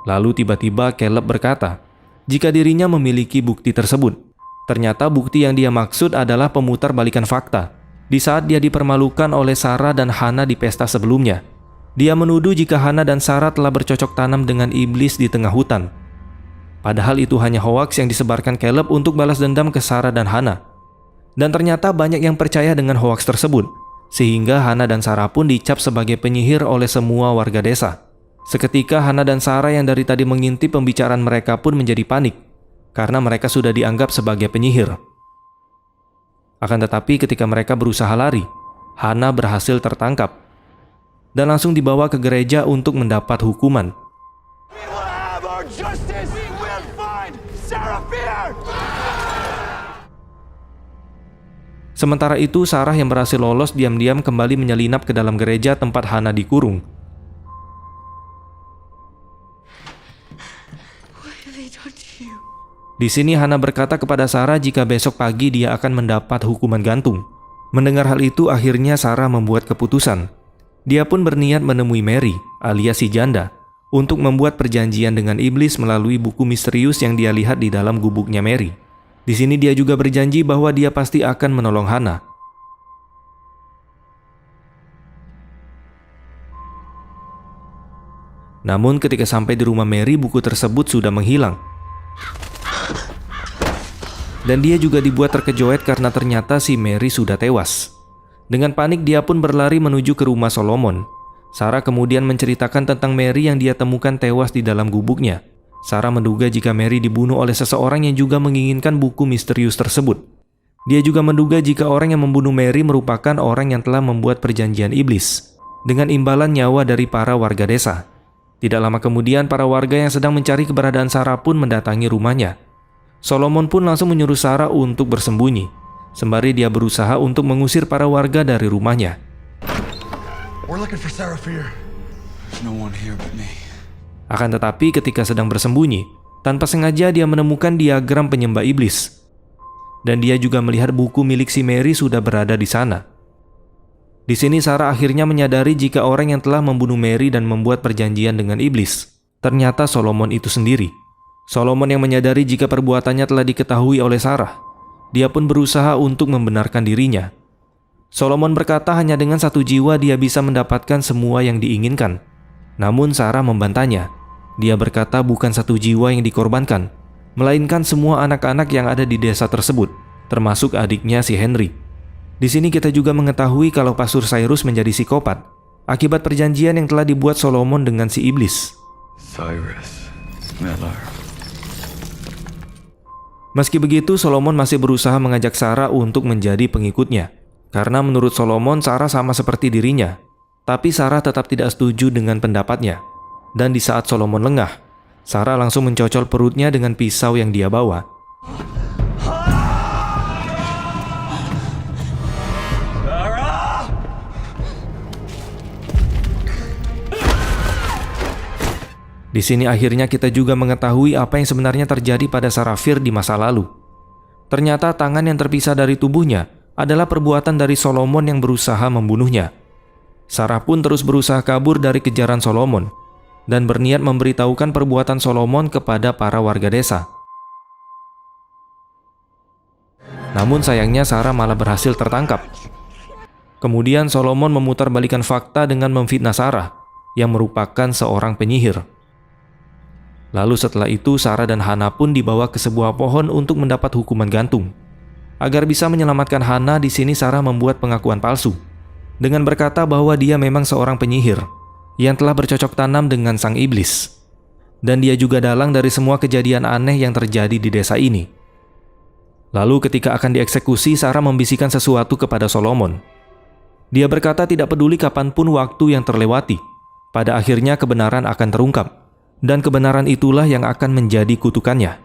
Speaker 2: Lalu tiba-tiba Caleb berkata, jika dirinya memiliki bukti tersebut. Ternyata bukti yang dia maksud adalah pemutar balikan fakta. Di saat dia dipermalukan oleh Sarah dan Hana di pesta sebelumnya, dia menuduh jika Hana dan Sarah telah bercocok tanam dengan iblis di tengah hutan. Padahal itu hanya hoaks yang disebarkan Caleb untuk balas dendam ke Sarah dan Hana. Dan ternyata banyak yang percaya dengan hoaks tersebut, sehingga Hana dan Sarah pun dicap sebagai penyihir oleh semua warga desa. Seketika Hana dan Sarah yang dari tadi mengintip pembicaraan mereka pun menjadi panik, karena mereka sudah dianggap sebagai penyihir. Akan tetapi ketika mereka berusaha lari, Hana berhasil tertangkap dan langsung dibawa ke gereja untuk mendapat hukuman. Sementara itu, Sarah yang berhasil lolos diam-diam kembali menyelinap ke dalam gereja tempat Hana dikurung. Di sini Hana berkata kepada Sarah jika besok pagi dia akan mendapat hukuman gantung. Mendengar hal itu, akhirnya Sarah membuat keputusan. Dia pun berniat menemui Mary, alias si janda, untuk membuat perjanjian dengan iblis melalui buku misterius yang dia lihat di dalam gubuknya Mary. Di sini dia juga berjanji bahwa dia pasti akan menolong Hana. Namun ketika sampai di rumah Mary, buku tersebut sudah menghilang. Dan dia juga dibuat terkejut karena ternyata si Mary sudah tewas. Dengan panik dia pun berlari menuju ke rumah Solomon. Sarah kemudian menceritakan tentang Mary yang dia temukan tewas di dalam gubuknya. Sarah menduga jika Mary dibunuh oleh seseorang yang juga menginginkan buku misterius tersebut. Dia juga menduga jika orang yang membunuh Mary merupakan orang yang telah membuat perjanjian iblis dengan imbalan nyawa dari para warga desa. Tidak lama kemudian, para warga yang sedang mencari keberadaan Sarah pun mendatangi rumahnya. Solomon pun langsung menyuruh Sarah untuk bersembunyi, sembari dia berusaha untuk mengusir para warga dari rumahnya.
Speaker 6: We're looking for Sarah Fear.
Speaker 8: There's no one here but me.
Speaker 2: Akan tetapi ketika sedang bersembunyi, tanpa sengaja dia menemukan diagram penyembah iblis. Dan dia juga melihat buku milik si Mary sudah berada di sana. Di sini Sarah akhirnya menyadari jika orang yang telah membunuh Mary dan membuat perjanjian dengan iblis ternyata Solomon itu sendiri. Solomon yang menyadari jika perbuatannya telah diketahui oleh Sarah. Dia pun berusaha untuk membenarkan dirinya. Solomon berkata hanya dengan 1 jiwa dia bisa mendapatkan semua yang diinginkan. Namun Sarah membantahnya. Dia berkata bukan 1 jiwa yang dikorbankan, melainkan semua anak-anak yang ada di desa tersebut, termasuk adiknya si Henry. Di sini kita juga mengetahui kalau Pastor Cyrus menjadi psikopat akibat perjanjian yang telah dibuat Solomon dengan si iblis.
Speaker 8: Cyrus Miller.
Speaker 2: Meski begitu, Solomon masih berusaha mengajak Sarah untuk menjadi pengikutnya. Karena menurut Solomon, Sarah sama seperti dirinya. Tapi Sarah tetap tidak setuju dengan pendapatnya. Dan di saat Solomon lengah, Sarah langsung mencocol perutnya dengan pisau yang dia bawa. Di sini akhirnya kita juga mengetahui apa yang sebenarnya terjadi pada Sarafir di masa lalu. Ternyata tangan yang terpisah dari tubuhnya adalah perbuatan dari Solomon yang berusaha membunuhnya. Sarah pun terus berusaha kabur dari kejaran Solomon dan berniat memberitahukan perbuatan Solomon kepada para warga desa. Namun sayangnya Sarah malah berhasil tertangkap. Kemudian Solomon memutarbalikkan fakta dengan memfitnah Sarah yang merupakan seorang penyihir. Lalu setelah itu Sarah dan Hana pun dibawa ke sebuah pohon untuk mendapat hukuman gantung. Agar bisa menyelamatkan Hana, di sini Sarah membuat pengakuan palsu dengan berkata bahwa dia memang seorang penyihir yang telah bercocok tanam dengan sang iblis. Dan dia juga dalang dari semua kejadian aneh yang terjadi di desa ini. Lalu ketika akan dieksekusi, Sarah membisikkan sesuatu kepada Solomon. Dia berkata tidak peduli kapanpun waktu yang terlewati, pada akhirnya kebenaran akan terungkap. Dan kebenaran itulah yang akan menjadi kutukannya.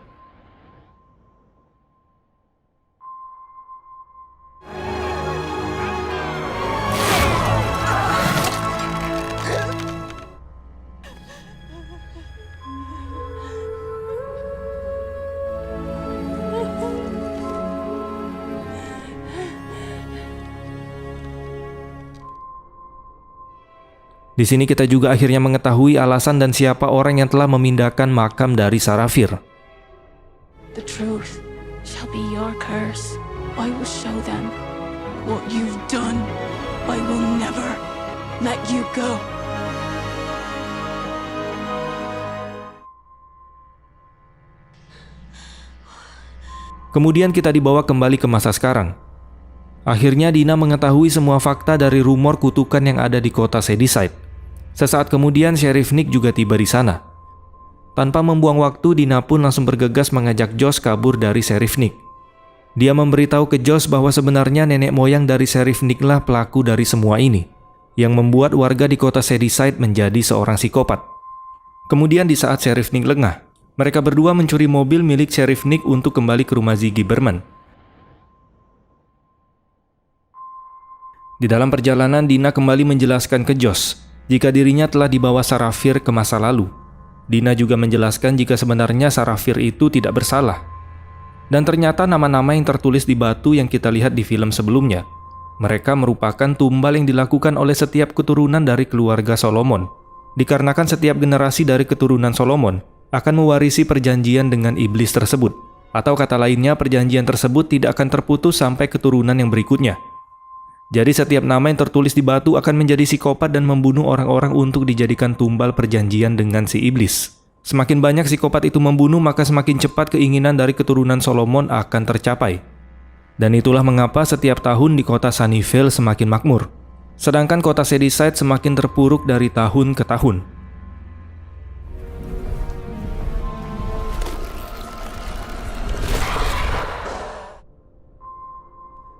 Speaker 2: Di sini kita juga akhirnya mengetahui alasan dan siapa orang yang telah memindahkan makam dari Sarafir.
Speaker 9: The truth shall be your curse. I will show them what you've done. I will never let you go.
Speaker 2: Kemudian kita dibawa kembali ke masa sekarang. Akhirnya Dina mengetahui semua fakta dari rumor kutukan yang ada di kota Shadyside. Sesaat kemudian Sheriff Nick juga tiba di sana. Tanpa membuang waktu, Dina pun langsung bergegas mengajak Josh kabur dari Sheriff Nick. Dia memberitahu ke Josh bahwa sebenarnya nenek moyang dari Sheriff Nick lah pelaku dari semua ini, yang membuat warga di kota Shadyside menjadi seorang psikopat. Kemudian di saat Sheriff Nick lengah, mereka berdua mencuri mobil milik Sheriff Nick untuk kembali ke rumah Ziggy Berman. Di dalam perjalanan, Dina kembali menjelaskan ke Josh jika dirinya telah dibawa Sarafir ke masa lalu. Dina juga menjelaskan jika sebenarnya Sarafir itu tidak bersalah. Dan ternyata nama-nama yang tertulis di batu yang kita lihat di film sebelumnya, mereka merupakan tumbal yang dilakukan oleh setiap keturunan dari keluarga Solomon. Dikarenakan setiap generasi dari keturunan Solomon akan mewarisi perjanjian dengan iblis tersebut. Atau kata lainnya, perjanjian tersebut tidak akan terputus sampai keturunan yang berikutnya. Jadi setiap nama yang tertulis di batu akan menjadi psikopat dan membunuh orang-orang untuk dijadikan tumbal perjanjian dengan si iblis. Semakin banyak psikopat itu membunuh, maka semakin cepat keinginan dari keturunan Solomon akan tercapai. Dan itulah mengapa setiap tahun di kota Sunnyvale semakin makmur, sedangkan kota Shadyside semakin terpuruk dari tahun ke tahun.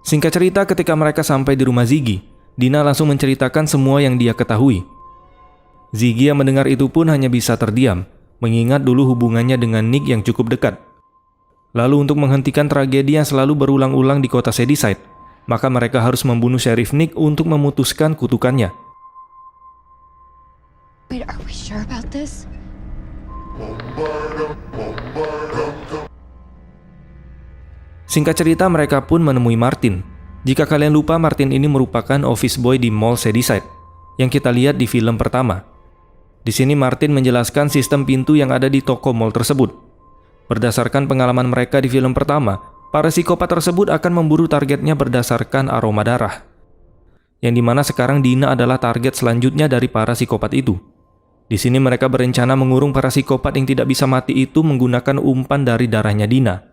Speaker 2: Singkat cerita, ketika mereka sampai di rumah Ziggy, Dina langsung menceritakan semua yang dia ketahui. Ziggy yang mendengar itu pun hanya bisa terdiam, mengingat dulu hubungannya dengan Nick yang cukup dekat. Lalu untuk menghentikan tragedi yang selalu berulang-ulang di kota Shadyside, maka mereka harus membunuh Sheriff Nick untuk memutuskan kutukannya.
Speaker 3: Wait, are we sure about this?
Speaker 2: Singkat cerita, mereka pun menemui Martin. Jika kalian lupa, Martin ini merupakan office boy di Mall Shadyside yang kita lihat di film pertama. Di sini Martin menjelaskan sistem pintu yang ada di toko mall tersebut. Berdasarkan pengalaman mereka di film pertama, para psikopat tersebut akan memburu targetnya berdasarkan aroma darah. Yang dimana sekarang Dina adalah target selanjutnya dari para psikopat itu. Di sini mereka berencana mengurung para psikopat yang tidak bisa mati itu menggunakan umpan dari darahnya Dina.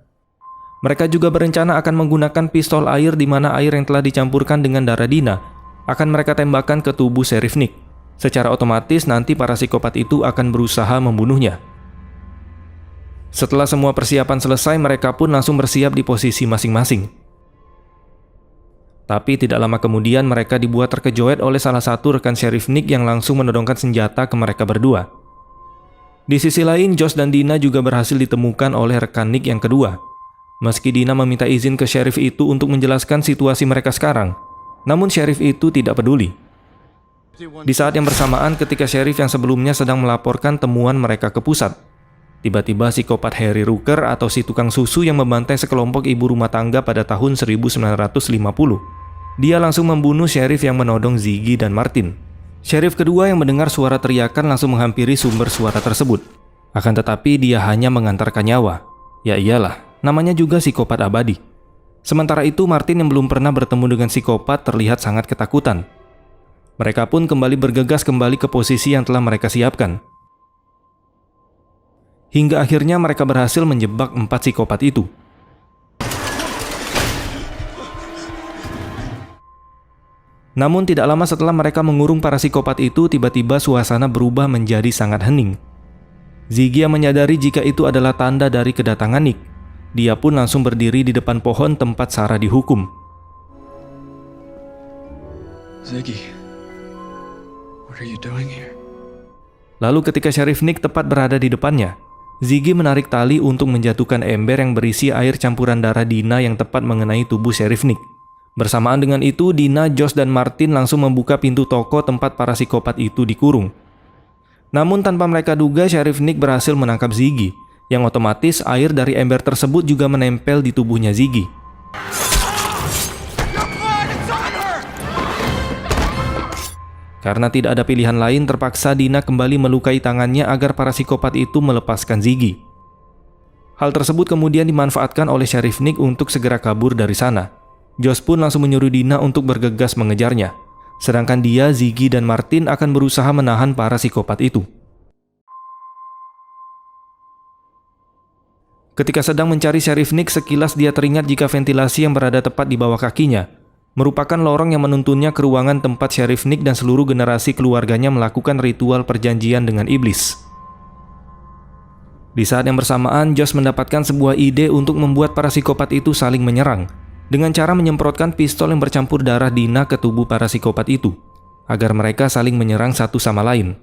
Speaker 2: Mereka juga berencana akan menggunakan pistol air di mana air yang telah dicampurkan dengan darah Dina akan mereka tembakkan ke tubuh Sheriff Nick. Secara otomatis nanti para psikopat itu akan berusaha membunuhnya. Setelah semua persiapan selesai, mereka pun langsung bersiap di posisi masing-masing. Tapi tidak lama kemudian mereka dibuat terkejut oleh salah satu rekan Sheriff Nick yang langsung menodongkan senjata ke mereka berdua. Di sisi lain, Josh dan Dina juga berhasil ditemukan oleh rekan Nick yang kedua. Meski Dina meminta izin ke Sheriff itu untuk menjelaskan situasi mereka sekarang, namun Sheriff itu tidak peduli. Di saat yang bersamaan ketika Sheriff yang sebelumnya sedang melaporkan temuan mereka ke pusat, tiba-tiba psikopat Harry Rooker atau si tukang susu yang membantai sekelompok ibu rumah tangga pada tahun 1950. Dia langsung membunuh Sheriff yang menodong Ziggy dan Martin. Sheriff kedua yang mendengar suara teriakan langsung menghampiri sumber suara tersebut. Akan tetapi dia hanya mengantarkan nyawa. Ya iyalah, namanya juga psikopat abadi. Sementara itu Martin yang belum pernah bertemu dengan psikopat terlihat sangat ketakutan. Mereka pun kembali bergegas kembali ke posisi yang telah mereka siapkan. Hingga akhirnya mereka berhasil menjebak 4 psikopat itu. Namun tidak lama setelah mereka mengurung para psikopat itu, tiba-tiba suasana berubah menjadi sangat hening. Ziggy yang menyadari jika itu adalah tanda dari kedatangan Nick. Dia pun langsung berdiri di depan pohon tempat Sarah dihukum.
Speaker 8: Ziggy, what are you doing here?
Speaker 2: Lalu ketika Sheriff Nick tepat berada di depannya, Ziggy menarik tali untuk menjatuhkan ember yang berisi air campuran darah Dina yang tepat mengenai tubuh Sheriff Nick. Bersamaan dengan itu, Dina, Josh, dan Martin langsung membuka pintu toko tempat para psikopat itu dikurung. Namun tanpa mereka duga, Sheriff Nick berhasil menangkap Ziggy, yang otomatis air dari ember tersebut juga menempel di tubuhnya Ziggy. Karena tidak ada pilihan lain, terpaksa Dina kembali melukai tangannya agar para psikopat itu melepaskan Ziggy. Hal tersebut kemudian dimanfaatkan oleh Sheriff Nick untuk segera kabur dari sana. Josh pun langsung menyuruh Dina untuk bergegas mengejarnya. Sedangkan dia, Ziggy, dan Martin akan berusaha menahan para psikopat itu. Ketika sedang mencari Sheriff Nick, sekilas dia teringat jika ventilasi yang berada tepat di bawah kakinya merupakan lorong yang menuntunnya ke ruangan tempat Sheriff Nick dan seluruh generasi keluarganya melakukan ritual perjanjian dengan iblis. Di saat yang bersamaan, Josh mendapatkan sebuah ide untuk membuat para psikopat itu saling menyerang dengan cara menyemprotkan pistol yang bercampur darah Dina ke tubuh para psikopat itu, agar mereka saling menyerang satu sama lain.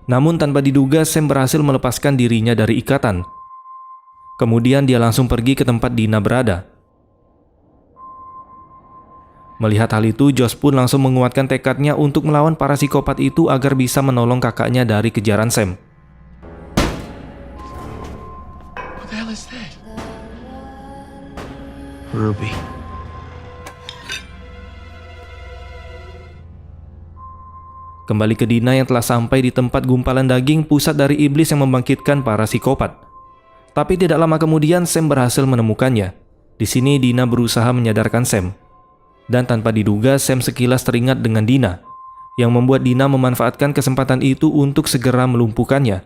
Speaker 2: Namun tanpa diduga, Sam berhasil melepaskan dirinya dari ikatan. Kemudian dia langsung pergi ke tempat Dina berada. Melihat hal itu, Josh pun langsung menguatkan tekadnya untuk melawan para psikopat itu agar bisa menolong kakaknya dari kejaran Sam.
Speaker 6: Ruby.
Speaker 2: Kembali ke Dina yang telah sampai di tempat gumpalan daging pusat dari iblis yang membangkitkan para psikopat. Tapi tidak lama kemudian Sam berhasil menemukannya. Di sini Dina berusaha menyadarkan Sam. Dan tanpa diduga Sam sekilas teringat dengan Dina, yang membuat Dina memanfaatkan kesempatan itu untuk segera melumpuhkannya.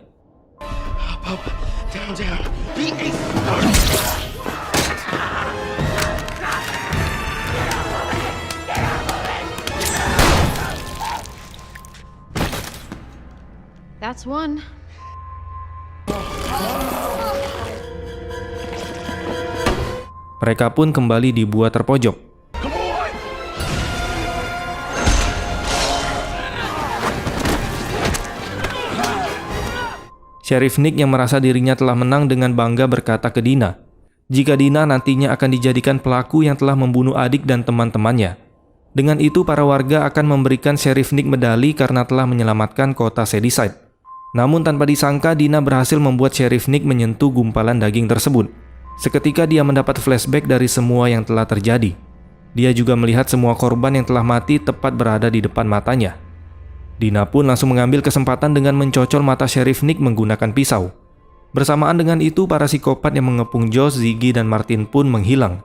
Speaker 7: That's one.
Speaker 2: Mereka pun kembali dibuat terpojok. Sheriff Nick yang merasa dirinya telah menang dengan bangga berkata ke Dina, jika Dina nantinya akan dijadikan pelaku yang telah membunuh adik dan teman-temannya. Dengan itu para warga akan memberikan Sheriff Nick medali karena telah menyelamatkan kota Shadyside. Namun tanpa disangka Dina berhasil membuat Sheriff Nick menyentuh gumpalan daging tersebut. Seketika dia mendapat flashback dari semua yang telah terjadi. Dia juga melihat semua korban yang telah mati tepat berada di depan matanya. Dina pun langsung mengambil kesempatan dengan mencocol mata Sheriff Nick menggunakan pisau. Bersamaan dengan itu para psikopat yang mengepung Josh, Ziggy, dan Martin pun menghilang.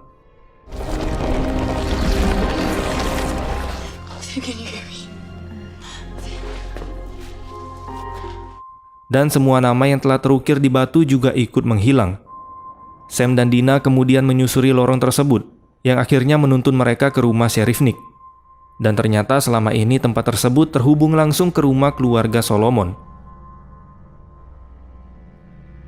Speaker 2: dan semua nama yang telah terukir di batu juga ikut menghilang. Sam dan Dina kemudian menyusuri lorong tersebut, yang akhirnya menuntun mereka ke rumah Sheriff Nick. Dan ternyata selama ini tempat tersebut terhubung langsung ke rumah keluarga Solomon.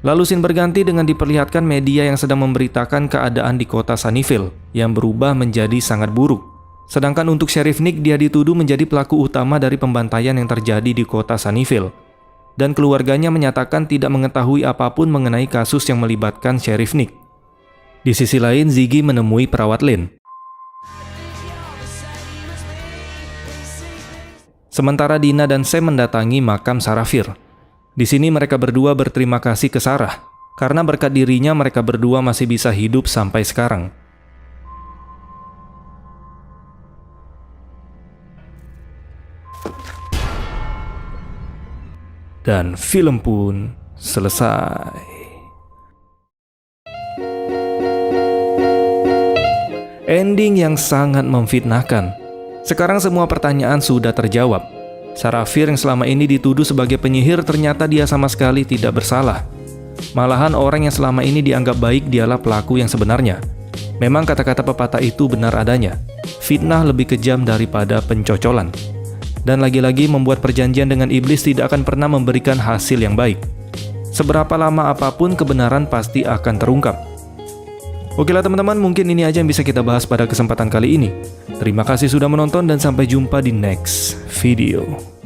Speaker 2: Lalu scene berganti dengan diperlihatkan media yang sedang memberitakan keadaan di kota Sunnyvale yang berubah menjadi sangat buruk. Sedangkan untuk Sheriff Nick, dia dituduh menjadi pelaku utama dari pembantaian yang terjadi di kota Sunnyvale. Dan keluarganya menyatakan tidak mengetahui apapun mengenai kasus yang melibatkan Sheriff Nick. Di sisi lain, Ziggy menemui perawat Lynn. Sementara Dina dan Sam mendatangi makam Sarah Fier. Di sini mereka berdua berterima kasih ke Sarah, karena berkat dirinya mereka berdua masih bisa hidup sampai sekarang. Dan film pun selesai. Ending yang sangat memfitnahkan. Sekarang semua pertanyaan sudah terjawab. Sarah Fier yang selama ini dituduh sebagai penyihir ternyata dia sama sekali tidak bersalah. Malahan orang yang selama ini dianggap baik dialah pelaku yang sebenarnya. Memang kata-kata pepatah itu benar adanya. Fitnah lebih kejam daripada pencocolan. Dan lagi-lagi membuat perjanjian dengan iblis tidak akan pernah memberikan hasil yang baik. Seberapa lama apapun kebenaran pasti akan terungkap. Okelah teman-teman, mungkin ini aja yang bisa kita bahas pada kesempatan kali ini. Terima kasih sudah menonton dan sampai jumpa di next video.